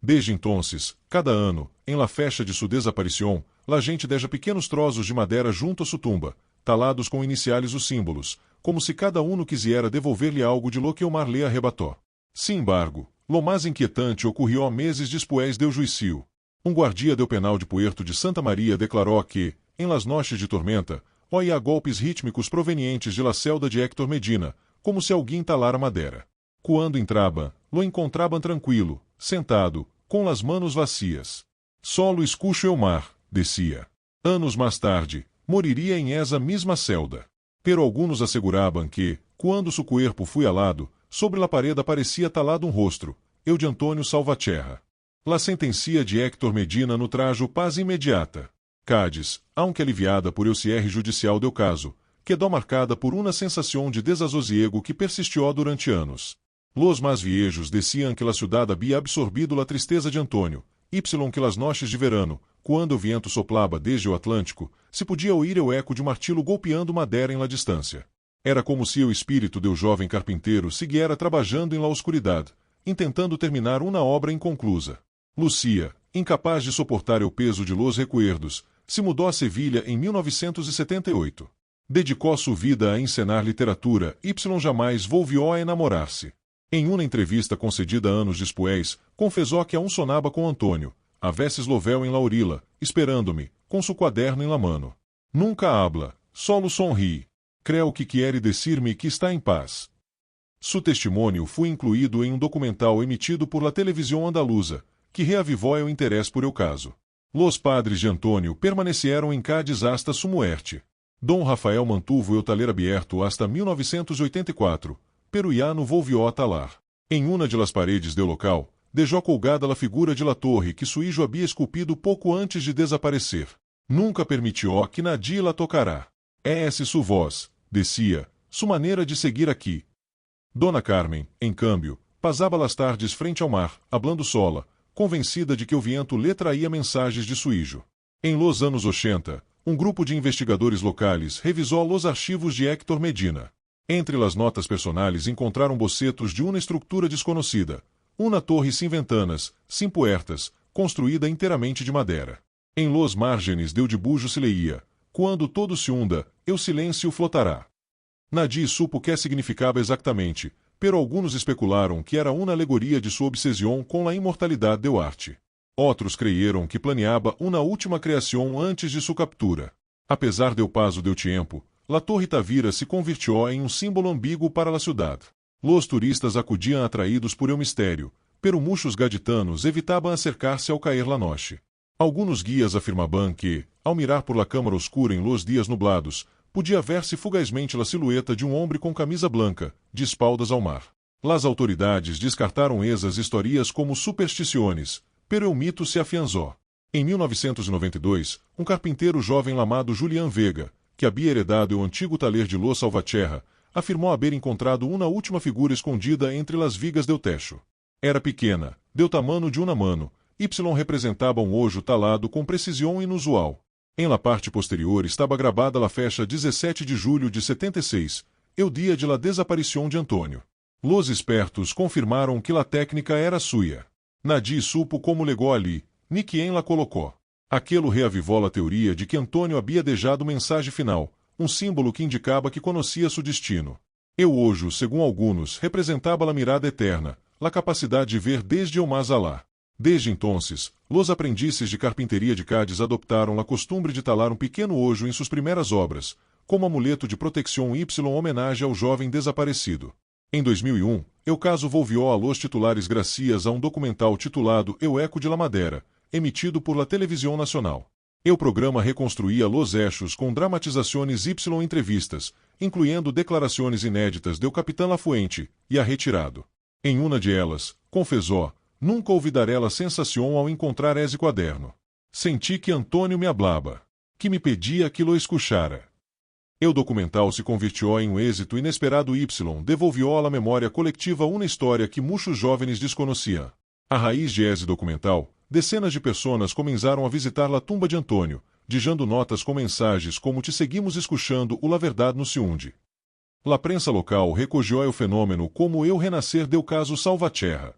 Desde entonces, cada ano, em la festa de sua desaparição, la gente deixa pequenos trozos de madeira junto a sua tumba, talados com iniciales os símbolos, como se cada uno quisiera devolver-lhe algo de lo que o mar lhe arrebatou. Sin embargo, lo mais inquietante ocorreu meses después del juízo. Um guardia do penal de Puerto de Santa Maria declarou que, em las noches de tormenta, oía golpes rítmicos provenientes de la celda de Héctor Medina, como se alguém talara madeira. Quando entrava, lo encontraban tranquilo, sentado, com las manos vacias. Solo escucho el mar, decía. Anos mais tarde, moriria em esa mesma celda. Pero algunos asseguraban que, quando su cuerpo foi alado, sobre la parede aparecia talado um rostro, el de Antônio Salvatierra. La sentencia de Héctor Medina no trajo paz imediata. Cádiz, aunque aliviada por el cierre judicial do caso, quedou marcada por uma sensação de desasosiego que persistiu durante anos. Los más viejos decían que la ciudad había absorbido la tristeza de Antônio, y que las noches de verano, quando o vento soplava desde o Atlântico, se podia ouvir o eco de martelo golpeando madeira em la distância. Era como se o espírito do jovem carpinteiro seguiera trabalhando em la oscuridade, intentando terminar uma obra inconclusa. Lucia, incapaz de suportar o peso de los recuerdos, se mudou a Sevilha em 1978. Dedicou sua vida a encenar literatura y jamais volvió a enamorar-se. Em uma entrevista concedida anos después, confessou que aún sonaba com Antônio, a veces lo veo en la orilla, esperando-me, com su quaderno em la mano. Nunca habla, solo sonríe. Creo que quiere decir-me que está em paz. Su testemunho foi incluído em um documental emitido por la televisão andaluza, que reavivou o interesse por el caso. Los padres de Antônio permaneceram em Cádiz hasta su muerte. Dom Rafael mantuvo o taller abierto hasta 1984, pero ya no volvió a talar. Em uma de las paredes do local, deixou colgada a figura de la torre que su hijo havia esculpido pouco antes de desaparecer. Nunca permitiu que nadie la tocará. Esse su voz, decía, su maneira de seguir aqui. Dona Carmen, em câmbio, pasava las tardes frente ao mar, hablando sola, convencida de que o vento lhe traía mensagens de su hijo. Em los anos 80, um grupo de investigadores locais revisou los arquivos de Héctor Medina. Entre las notas personais encontraram bocetos de uma estrutura desconhecida, uma torre sem ventanas, sem puertas, construída inteiramente de madeira. Em los márgenes del dibujo se leía: quando todo se hunda, o silêncio flotará. Nadie supo que significava exatamente, pero alguns especularam que era uma alegoria de sua obsessão com a imortalidade do arte. Outros creyeron que planeava uma última criação antes de sua captura. Apesar do paso do tempo, la Torre Tavira se convirtió em um símbolo ambíguo para a cidade. Los turistas acudiam atraídos por el mistério, pero muchos gaditanos evitavam acercar-se ao cair la noche. Alguns guias afirmavam que, ao mirar por la câmara oscura em los dias nublados, podia ver-se fugazmente a silhueta de um homem com camisa branca, de espaldas ao mar. Las autoridades descartaram essas histórias como superstições, pero o mito se afianzou. Em 1992, um carpinteiro jovem chamado Julián Vega, que havia heredado o antigo taller de Los Salvatierra, afirmou haver encontrado uma última figura escondida entre las vigas do techo. Era pequena, do tamanho de uma mano, Y representava um ojo talado com precisão inusual. Em la parte posterior estava gravada a fecha 17 de julho de 76, o dia de la desaparição de Antônio. Los espertos confirmaram que la técnica era suya. Nadie supo como legou ali, ni quem la colocou. Aquilo reavivou a teoria de que Antônio havia deixado mensagem final, um símbolo que indicava que conhecia seu destino. O ojo, segundo alguns, representava a mirada eterna, a capacidade de ver desde o mais alá. Desde então, los aprendizes de carpinteria de Cádiz adoptaram a costumbre de talar um pequeno ojo em suas primeiras obras, como amuleto de proteção y homenagem ao jovem desaparecido. Em 2001, o caso volvió a los titulares gracias a um documental titulado O Eco de la Madera, emitido por la Televisão Nacional. O programa reconstruía los hechos com dramatizações y entrevistas, incluindo declarações inéditas do Capitão Lafuente e a retirado. Em uma de elas, confessou: nunca olvidaré a sensação ao encontrar esse quaderno. Senti que Antônio me hablaba, que me pedia que lo escuchara. O documental se convirtió em um êxito inesperado y devolvió à memória coletiva uma história que muitos jovens desconheciam. A raiz de esse documental, dezenas de pessoas começaram a visitar a tumba de Antônio, deixando notas com mensagens como "te seguimos escuchando o la verdade no se hunde". La prensa local recogió o fenômeno como o renascer do caso Salvatierra.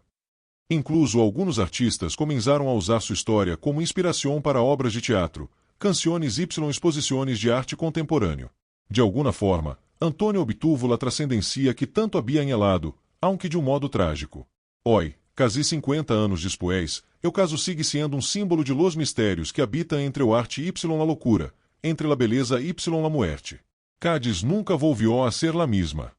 Incluso alguns artistas começaram a usar sua história como inspiração para obras de teatro, canções y exposições de arte contemporâneo. De alguma forma, Antônio obtuvo a transcendência que tanto havia anhelado, aunque de um modo trágico. Hoy, quase 50 anos depois, o caso sigue sendo um símbolo de los mistérios que habitam entre o arte y la loucura, entre la beleza y la muerte. Cádiz nunca volvió a ser la misma.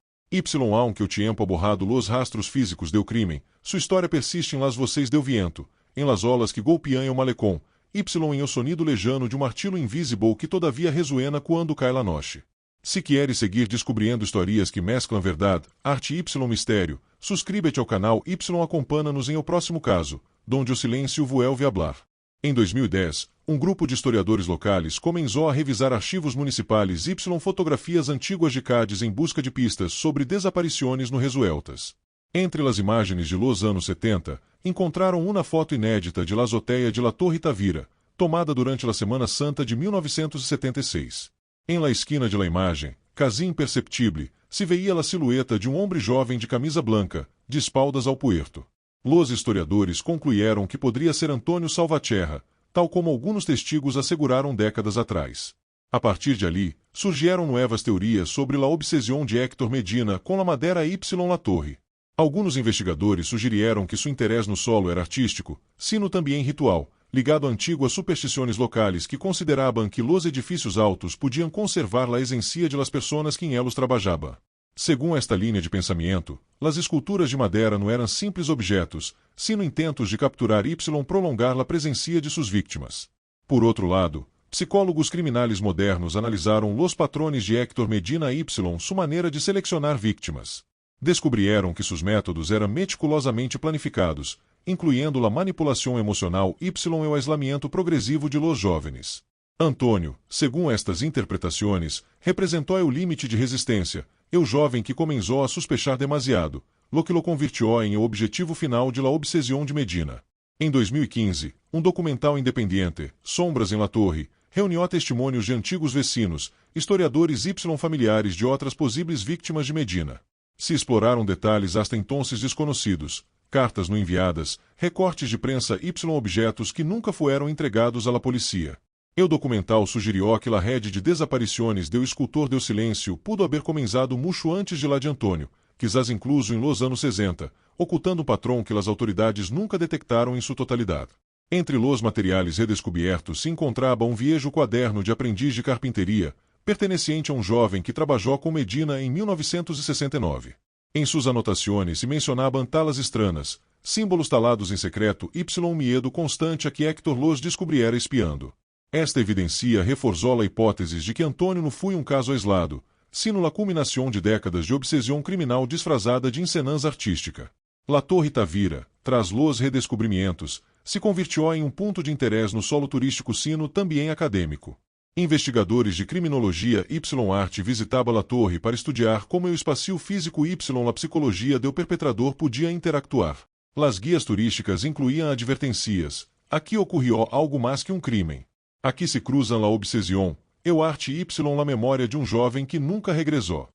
Aunque o tiempo ha borrado los rastros físicos do crime, sua história persiste em las voces del viento, em las olas que golpeam o malecón, y em o sonido lejano de um martelo invisível que todavia resuena quando cai la noche. Se queres seguir descobrindo histórias que mesclam verdade, arte y mistério, suscríbete ao canal y acompanha-nos em o próximo caso, donde o silêncio vuelve a hablar. Em 2010, um grupo de historiadores locais começou a revisar arquivos municipais y fotografias antiguas de Cádiz em busca de pistas sobre desaparições no Resueltas. Entre as imagens de los anos 70, encontraram uma foto inédita de la azoteia de la Torre Tavira, tomada durante a Semana Santa de 1976. Em la esquina de la imagem, quasi imperceptible, se veía a silhueta de um homem jovem de camisa branca, de espaldas ao puerto. Los historiadores concluyeron que poderia ser Antônio Salvatierra, tal como alguns testigos asseguraram décadas atrás. A partir de ali, surgieron nuevas teorias sobre la obsesión de Héctor Medina com la Madera y la Torre. Alguns investigadores sugirieron que seu interesse no solo era artístico, sino também ritual, ligado a antiguas superstições locais que consideravam que los edifícios altos podiam conservar la esencia de las personas que em elos trabalhavam. Segundo esta linha de pensamento, las esculturas de madeira não eram simples objetos, sino intentos de capturar y prolongar la presencia de suas vítimas. Por outro lado, psicólogos criminais modernos analisaram los patrones de Héctor Medina y sua maneira de selecionar vítimas. Descobriram que seus métodos eram meticulosamente planificados, incluindo a manipulação emocional y o aislamento progressivo de los jovens. Antônio, segundo estas interpretações, representou o limite de resistência, o jovem que começou a sospechar demasiado, lo que lo convirtió em o objetivo final de la obsesión de Medina. Em 2015, documental independiente, Sombras em la Torre, reuniu testemunhos de antigos vecinos, historiadores y familiares de outras possíveis vítimas de Medina. Se exploraram detalhes hasta entonces desconhecidos, cartas não enviadas, recortes de prensa y objetos que nunca foram entregados à la policía. O documental sugeriu que a rede de desaparições do escultor do silêncio pudo haver começado muito antes de lá de Antônio, quizás incluso em los anos 60, ocultando um patrão que as autoridades nunca detectaram em sua totalidade. Entre los materiais redescobertos se encontrava um viejo quaderno de aprendiz de carpinteria, pertencente a um jovem que trabalhou com Medina em 1969. Em suas anotações se mencionavam talas estranas, símbolos talados em secreto y miedo constante a que Héctor los descobriera espiando. Esta evidencia reforçou a hipótese de que Antônio não foi um caso aislado, sino a culminação de décadas de obsessão criminal disfrazada de encenança artística. La Torre Tavira, tras los redescobrimentos, se convirtió em um ponto de interesse no solo turístico sino também acadêmico. Investigadores de criminologia y arte visitavam a torre para estudar como o espaço físico y la psicologia do perpetrador podia interactuar. Las guias turísticas incluíam advertências: aqui ocorreu algo mais que um crime. Aqui se cruzam la obsesión, o arte y la memória de um jovem que nunca regressou.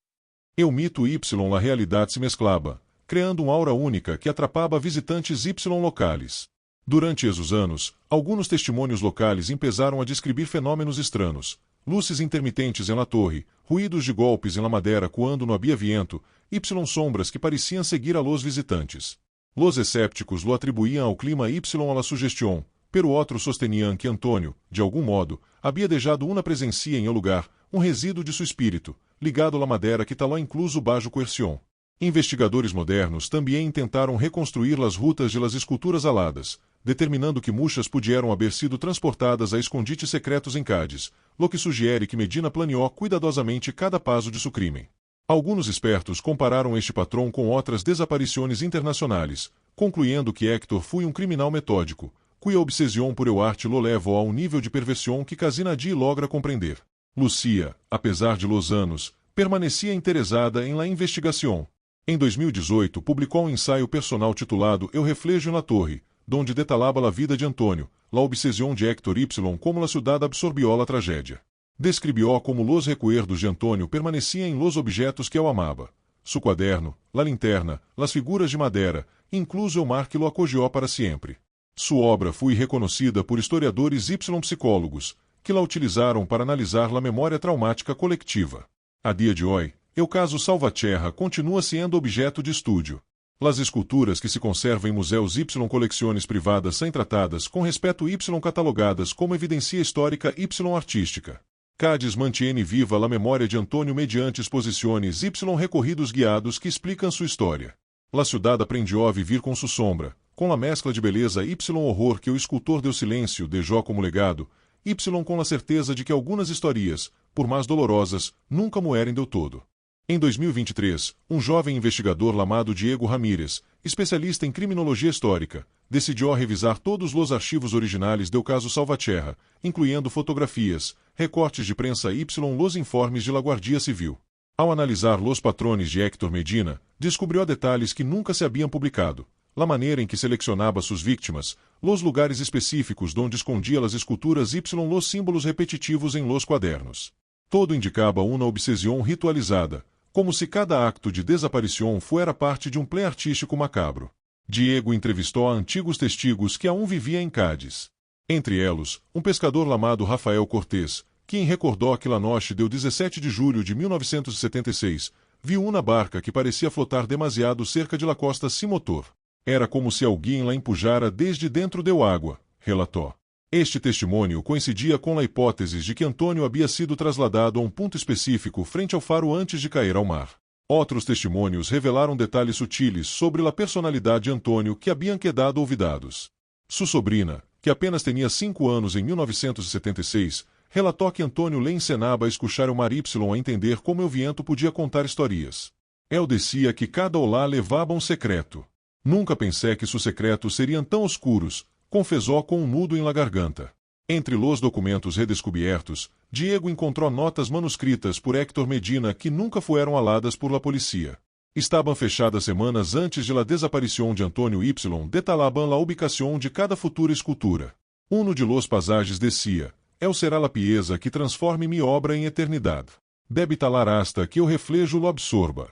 O mito y la realidade se mesclava, criando uma aura única que atrapava visitantes y locais. Durante esses anos, alguns testemunhos locais empezaram a descrever fenômenos estranhos, luzes intermitentes em la torre, ruídos de golpes em la madeira quando não havia viento, y sombras que pareciam seguir a los visitantes. Los escépticos lo atribuíam ao clima y a la sugestão, pero outros sosteniam que Antônio, de algum modo, havia deixado uma presença em o lugar, um resíduo de seu espírito, ligado à madeira que taló incluso bajo coerción. Investigadores modernos também tentaram reconstruir as rutas de las esculturas aladas, determinando que muitas pudieram haver sido transportadas a escondites secretos em Cádiz, lo que sugere que Medina planeou cuidadosamente cada passo de seu crime. Alguns espertos compararam este patrão com outras desaparições internacionais, concluindo que Héctor foi um criminal metódico, cuja obsessão por el arte lo levou a um nível de perversão que Casinadi logra compreender. Lucia, apesar de los anos, permanecia interessada em la investigação. Em 2018, publicou um ensaio personal titulado Eu Reflejo na Torre, donde detalhava a vida de Antônio, la obsessão de Héctor y como la ciudad absorbió la tragédia. Descrevió como los recuerdos de Antônio permaneciam em los objetos que eu amava. Su quaderno, la linterna, las figuras de madeira, incluso o mar que lo acogió para sempre. Sua obra foi reconhecida por historiadores y psicólogos, que la utilizaram para analisar a memória traumática coletiva. A dia de hoje, o caso Salvatierra continua sendo objeto de estudo. As esculturas que se conservam em museus y coleções privadas são tratadas com respeito y catalogadas como evidência histórica y artística. Cádiz mantiene viva a memória de Antônio mediante exposições y recorridos guiados que explicam sua história. La ciudad aprendió a vivir com sua sombra, com a mescla de beleza y horror que o escultor do silêncio deixou como legado, y com a certeza de que algumas histórias, por mais dolorosas, nunca muerem del todo. Em 2023, jovem investigador chamado Diego Ramírez, especialista em criminologia histórica, decidiu revisar todos os arquivos originais do caso Salvatierra, incluindo fotografias, recortes de prensa y los informes de la Guardia Civil. Ao analisar los patrones de Héctor Medina, descobriu detalhes que nunca se haviam publicado, la maneira em que seleccionaba sus víctimas, los lugares específicos donde escondia las esculturas y los símbolos repetitivos em los quadernos. Todo indicava uma obsessão ritualizada, como se cada acto de desaparição fuera parte de play artístico macabro. Diego entrevistou a antigos testigos que aún vivia em Cádiz. Entre eles, pescador chamado Rafael Cortés, quem recordou que la noite do 17 de julho de 1976, viu uma barca que parecia flotar demasiado cerca de la costa sem motor. Era como se alguém la empujara desde dentro do água, relatou. Este testemunho coincidia com a hipótese de que Antônio havia sido trasladado a ponto específico frente ao faro antes de cair ao mar. Outros testemunhos revelaram detalhes sutiles sobre a personalidade de Antônio que haviam quedado olvidados. Sua sobrina, que apenas tinha 5 anos em 1976, relatou que Antônio lhe ensinava a escuchar o mar Y a entender como o viento podia contar histórias. Ele dizia que cada olá levava secreto. Nunca pensei que seus secretos seriam tão oscuros, confessou com nudo em la garganta. Entre os documentos redescobertos, Diego encontrou notas manuscritas por Héctor Medina que nunca foram aladas por la polícia. Estavam fechadas semanas antes de la desaparição de Antônio Y, detalhaban la ubicação de cada futura escultura. Uno de los pasagens decía: "El será la pieza que transforme mi obra em eternidade. Debe talar hasta que o reflejo lo absorba."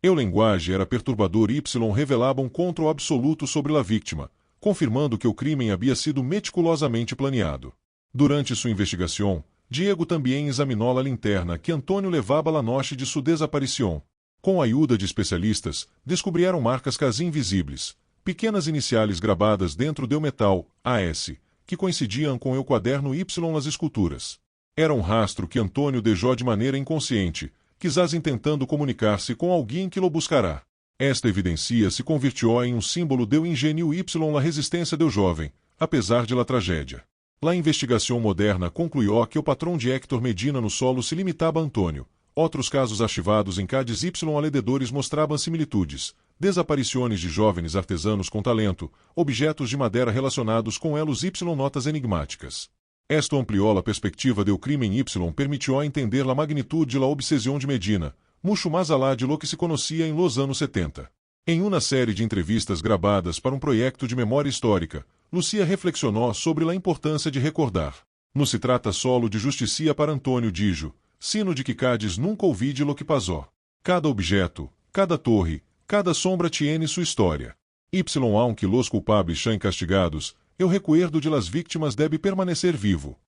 O linguagem era perturbador y revelavam contra o absoluto sobre a vítima, confirmando que o crime havia sido meticulosamente planeado. Durante sua investigação, Diego também examinou a linterna que Antônio levava la noite de sua desaparição. Com a ajuda de especialistas, descobriram marcas quase invisíveis, pequenas iniciais gravadas dentro do metal, AS, que coincidiam com o quaderno Y nas esculturas. Era rastro que Antônio deixou de maneira inconsciente, quizás intentando comunicar-se com alguém que lo buscará. Esta evidência se convirtió em símbolo do engenho Y na resistência do jovem, apesar de la tragédia. La investigação moderna concluiu que o patrão de Héctor Medina no solo se limitava a Antônio. Outros casos arquivados em Cádiz Y alrededores mostravam similitudes, desaparições de jovens artesanos com talento, objetos de madeira relacionados com elos Y notas enigmáticas. Esto ampliou a perspectiva do crime Y, permitiu entender a magnitude da obsessão de Medina, mucho mais alá de lo que se conhecia em los anos 70. Em uma série de entrevistas gravadas para projeto de memória histórica, Lucia reflexionou sobre a importância de recordar. Não se trata solo de justiça para Antônio Dijo, sino de que Cádiz nunca ouvide lo que passou. Cada objeto, cada torre, cada sombra tiene sua história. Y aunque los culpables são castigados, o recuerdo de las víctimas deve permanecer vivo.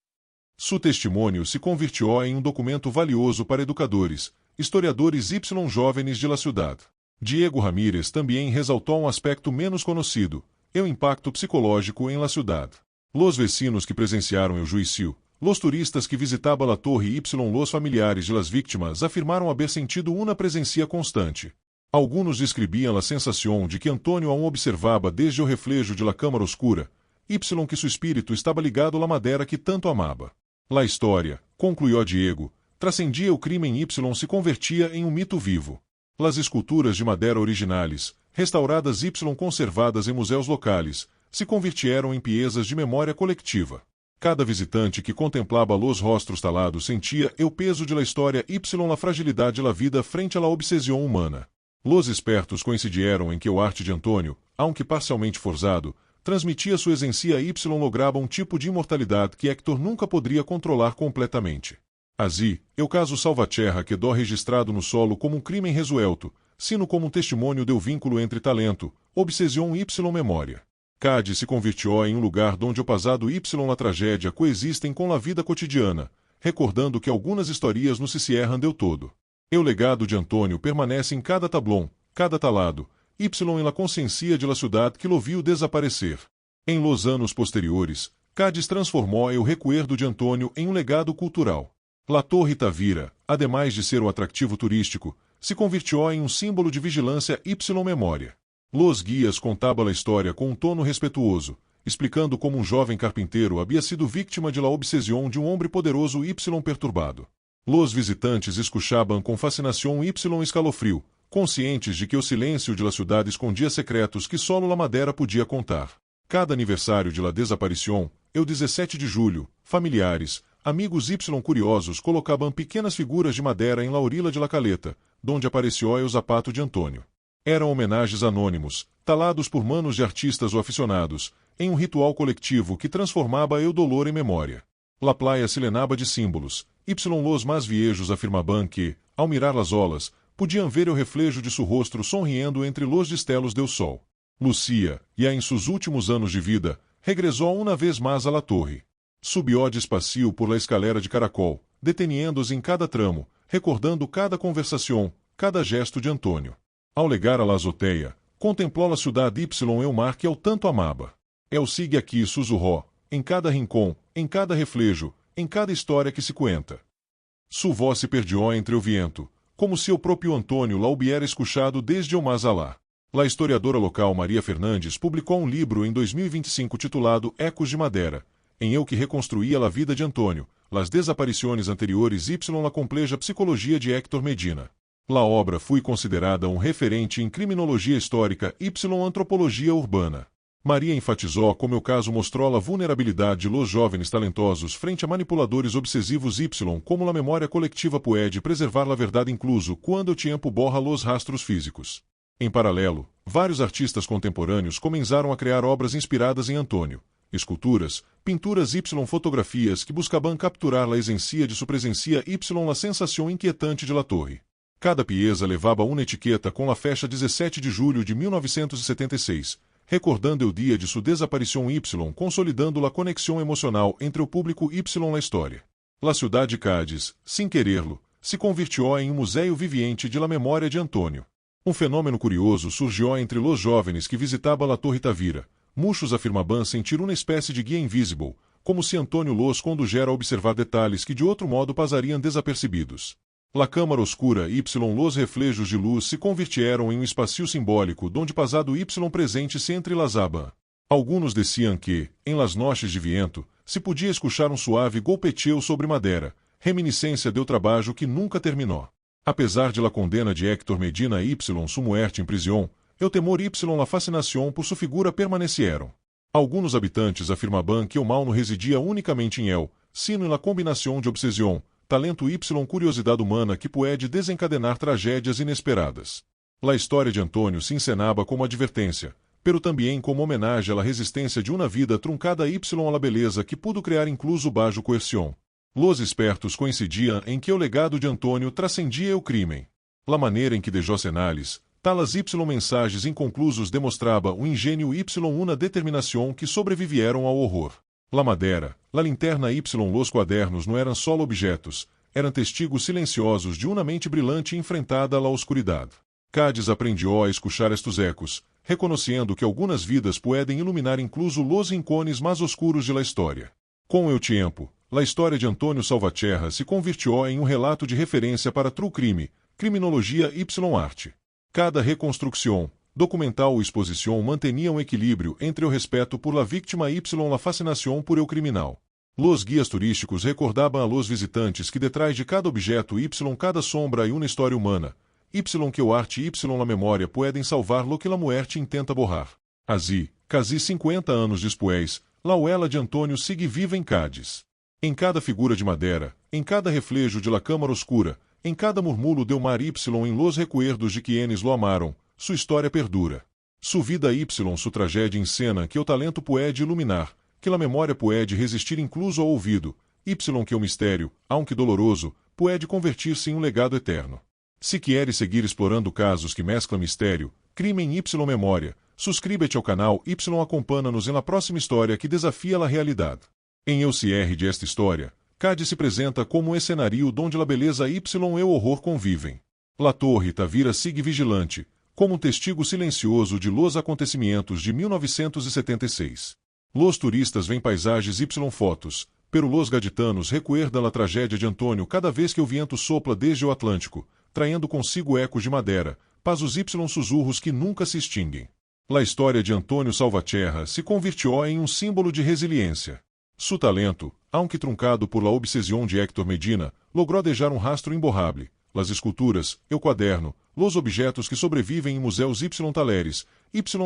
Su testemunho se convirtió em documento valioso para educadores, historiadores y jovens de la ciudad. Diego Ramírez também resaltou aspecto menos conhecido, o impacto psicológico em la ciudad. Los vecinos que presenciaram o juízo, los turistas que visitaban la torre y los familiares de las víctimas afirmaram haber sentido uma presença constante. Alguns descreviam a sensação de que Antônio aún observava desde o reflejo de la câmara oscura, Y que seu espírito estava ligado à madeira que tanto amava. La história, concluiu Diego, transcendia o crime em Y se convertia em mito vivo. Las esculturas de madeira originais, restauradas Y conservadas em museus locais, se convirtieron em piezas de memória coletiva. Cada visitante que contemplava los rostros talados sentia o peso de la história Y la fragilidade da vida frente à obsessão humana. Los expertos coincidiram em que o arte de Antônio, aunque parcialmente forçado, transmitia sua essência Y lograva tipo de imortalidade que Héctor nunca poderia controlar completamente. Assim, o caso Salvatierra quedou registrado no solo como crime resuelto, sino como testemunho do vínculo entre talento, obsessão y memória. Cádiz se convirtió em lugar onde o passado y na tragédia coexistem com a vida cotidiana, recordando que algumas historias não se cierram del todo. O legado de Antônio permanece em cada tablão, cada talado, Y em la consciência de la ciudad que lo viu desaparecer. Em los anos posteriores, Cádiz transformou o recuerdo de Antônio em legado cultural. La Torre Tavira, ademais de ser atrativo turístico, se convirtió em símbolo de vigilância y memória. Los guias contaban a história com tono respetuoso, explicando como jovem carpinteiro havia sido vítima de la obsessão de homem poderoso y perturbado. Los visitantes escuchaban com fascinação y escalofrio, conscientes de que o silêncio de la ciudad escondia secretos que solo la madeira podia contar. Cada aniversário de la desaparição, o 17 de julho, familiares, amigos y curiosos colocavam pequenas figuras de madeira em la orilla de la caleta, donde apareceu o zapato de Antônio. Eram homenagens anônimos, talados por manos de artistas ou aficionados, em um ritual coletivo que transformava o dolor em memória. La playa se lenaba de símbolos, los mais viejos afirmaban que, ao mirar las olas, podiam ver o reflejo de seu rosto sonriendo entre los destellos del sol. Lucia, já em seus últimos anos de vida, regressou uma vez mais à la torre. Subiu despacio por la escalera de caracol, deteniendo-se em cada tramo, recordando cada conversação, cada gesto de Antônio. Ao legar a la azoteia, contemplou a cidade e o mar que ele tanto amava. El sigue aqui susurró, em cada rincão, em cada reflejo, em cada história que se cuenta. Su voz se perdió entre o viento, como se o próprio Antônio la hubiera escuchado desde o mais alá. La historiadora local Maria Fernandes publicou um livro em 2025 titulado Ecos de Madeira, em el que reconstruía a vida de Antônio, las desaparições anteriores la compleja psicologia de Héctor Medina. La obra foi considerada um referente em criminologia histórica antropologia urbana. Maria enfatizou como o caso mostrou a vulnerabilidade de los jovens talentosos frente a manipuladores obsessivos como a memória coletiva pode preservar a verdade incluso quando o tempo borra los rastros físicos. Em paralelo, vários artistas contemporâneos começaram a criar obras inspiradas em Antônio, esculturas, pinturas fotografias que buscavam capturar a essência de sua presença la sensação inquietante de la torre. Cada pieza levava uma etiqueta com a fecha 17 de julho de 1976, recordando o dia de sua desaparição consolidando a conexão emocional entre o público na história. La cidade de Cádiz, sem quererlo, se convirtió em um museu viviente de la memória de Antônio. Um fenômeno curioso surgiu entre los jovens que visitavam a Torre Tavira. Muitos afirmavam sentir uma espécie de guia invisível, como se Antônio los condujera a observar detalhes que de outro modo passariam desapercebidos. La câmara oscura los reflejos de luz se convirtieron em um espaço simbólico donde pasado presente se entrelazaban. Algunos decían que, em las noches de viento, se podia escuchar um suave golpeteo sobre madeira, reminiscência do trabalho que nunca terminou. Apesar de la condena de Héctor Medina su muerte em prisão, o temor la fascinação por sua figura permanecieron. Alguns habitantes afirmaban que o mal não residia unicamente em él, sino em la combinação de obsessão, talento curiosidade humana que pode desencadenar tragédias inesperadas. La história de Antônio se encenava como advertência, pero também como homenagem à resistência de uma vida truncada a la beleza que pudo criar incluso bajo coerção. Los expertos coincidiam em que o legado de Antônio transcendia o crime. La maneira em que dejó senales, talas mensagens inconclusos demonstrava um ingênio uma determinação que sobrevivieron ao horror. La madeira, la linterna los quadernos não eram só objetos, eram testigos silenciosos de uma mente brilhante enfrentada à oscuridade. Cádiz aprendió a escuchar estes ecos, reconhecendo que algumas vidas podem iluminar incluso los rincones mais oscuros de la história. Com o tempo, a história de Antônio Salvatierra se convirtió em um relato de referência para true crime, criminologia arte. Cada reconstrução, documental ou exposição mantinha um equilíbrio entre o respeito por la víctima la fascinação por el criminal. Los guias turísticos recordavam a los visitantes que detrás de cada objeto cada sombra e uma história humana, que o arte la memória podem salvar lo que la muerte intenta borrar. Assim, quase 50 anos depois, la huela de Antônio sigue viva em Cádiz. Em cada figura de madeira, em cada reflejo de la câmara oscura, em cada murmúrio del mar em los recuerdos de quienes lo amaram, sua história perdura. Sua vida sua tragédia em cena que o talento pode iluminar, que la memória pode resistir incluso ao ouvido, que o mistério, aunque doloroso, pode convertir-se em um legado eterno. Se queres seguir explorando casos que mesclam mistério, crime em memória, suscríbete ao canal acompanha-nos na próxima história que desafia a realidade. Em El Cierre de esta história, Cádiz se apresenta como um cenário onde a beleza e o horror convivem. La Torre Tavira sigue vigilante, como um testigo silencioso de los acontecimentos de 1976. Los turistas veem paisagens fotos, pero los gaditanos recuerdam a tragédia de Antônio cada vez que o vento sopla desde o Atlântico, traindo consigo ecos de madeira, paz os sussurros que nunca se extinguem. La história de Antônio Salvatierra se convirtió em um símbolo de resiliência. Su talento, aunque truncado por la obsessão de Héctor Medina, logrou deixar um rastro imborrável. Las esculturas, el quaderno, los objetos que sobrevivem em museus taleres,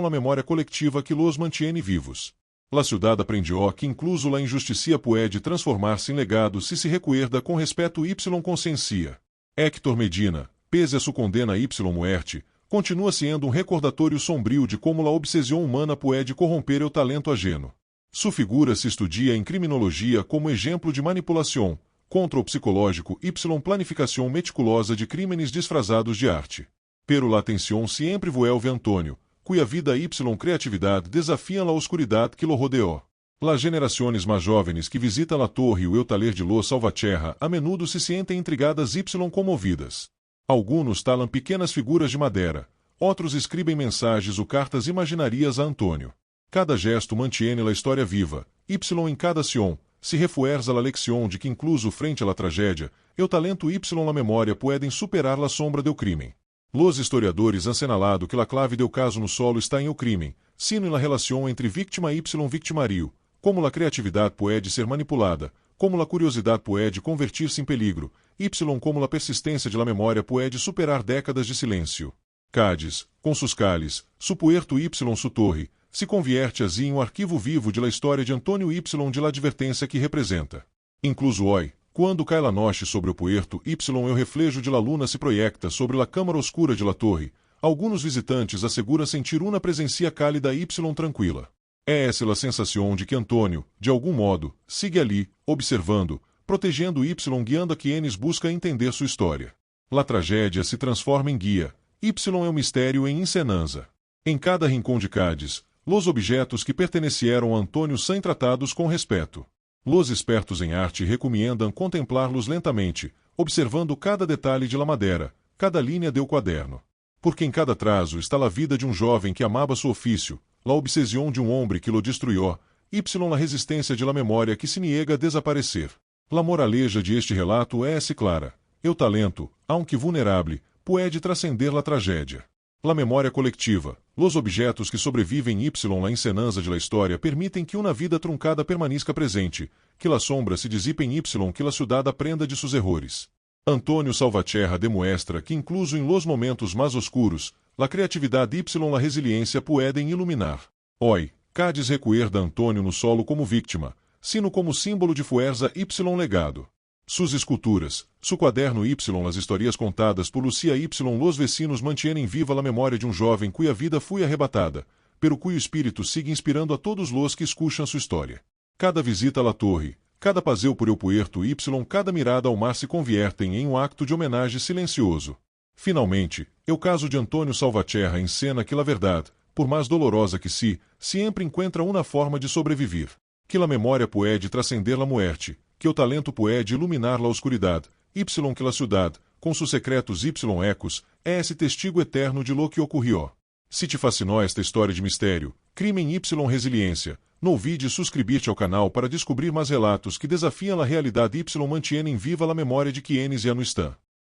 la memória coletiva que los mantiene vivos. La ciudad aprendió que incluso la injusticia pode transformar-se em legado se recuerda com respeto consciencia. Héctor Medina, pese a sua condena muerte, continua sendo um recordatório sombrio de como a obsessão humana pode corromper o talento ajeno. Sua figura se estudia em criminologia como exemplo de manipulação, controle psicológico y planificação meticulosa de crimes disfrazados de arte. Pero la atención siempre vuelve Antônio, cuya vida y criatividade desafiam a oscuridade que lo rodeou. Las generaciones mais jovens que visitam a torre e o taller de Los Salvatierra a menudo se sentem intrigadas y comovidas. Alguns talam pequenas figuras de madeira, outros escrevem mensagens ou cartas imaginarias a Antônio. Cada gesto mantiene a história viva, y em cada ação, se refuerza a lección de que incluso frente à tragédia, o talento y la memória podem superar a sombra do crime. Los historiadores han senalado que a clave do caso no solo está em o crime, sino em la relação entre víctima y victimario, como a criatividade pode ser manipulada, como a curiosidade pode convertir-se em peligro, y como a persistência de la memória pode superar décadas de silêncio. Cádiz, com sus cales, su puerto y su torre, se convierte assim em um arquivo vivo de la história de Antônio y de la advertência que representa. Incluso hoy, quando cai la noche sobre o puerto y o reflejo de la luna se proyecta sobre la câmara oscura de la torre, alguns visitantes asseguram sentir uma presença cálida y tranquila. É essa a sensação de que Antônio, de algum modo, sigue ali, observando, protegendo y guiando a quienes busca entender sua história. La tragédia se transforma em guia, y é o mistério em encenança. Em cada rincão de Cádiz, los objetos que pertenecieron a Antônio são tratados com respeito. Los expertos em arte recomendam contemplá-los lentamente, observando cada detalhe de la madeira, cada linha do quaderno. Porque em cada traço está a vida de um jovem que amava seu ofício, la obsessão de um homem que lo destruiu, y la resistência de la memória que se niega a desaparecer. La moraleja de este relato é clara: o talento, aunque vulnerável, pode transcender la tragédia. La memória coletiva, los objetos que sobrevivem y la encenança de la história permitem que uma vida truncada permaneça presente, que la sombra se dissipem y que la ciudad aprenda de seus errores. Antônio Salvatierra demuestra que incluso em los momentos mais oscuros, la criatividade y la resiliência podem iluminar. Hoy, Cádiz recuerda Antônio no solo como víctima, sino como símbolo de fuerza y legado. Suas esculturas, su quaderno y las historias contadas por Lucia y los vecinos mantienen viva a memória de um jovem cuya vida foi arrebatada, pero cuyo espírito sigue inspirando a todos los que escutam sua história. Cada visita à torre, cada passeio por el puerto y cada mirada ao mar se conviertem em um acto de homenagem silencioso. Finalmente, o caso de Antônio Salvatierra encena que a verdade, por mais dolorosa que sempre encontra uma forma de sobreviver. Que a memória pode transcender a morte, que o talento pode iluminar a oscuridade, y que la ciudad, com seus secretos y ecos, é esse testigo eterno de lo que ocorreu. Se te fascinou esta história de mistério, crime y resiliência, não olvide suscrever-te ao canal para descobrir mais relatos que desafiam a realidade y mantienen viva a memória de quienes já no estão.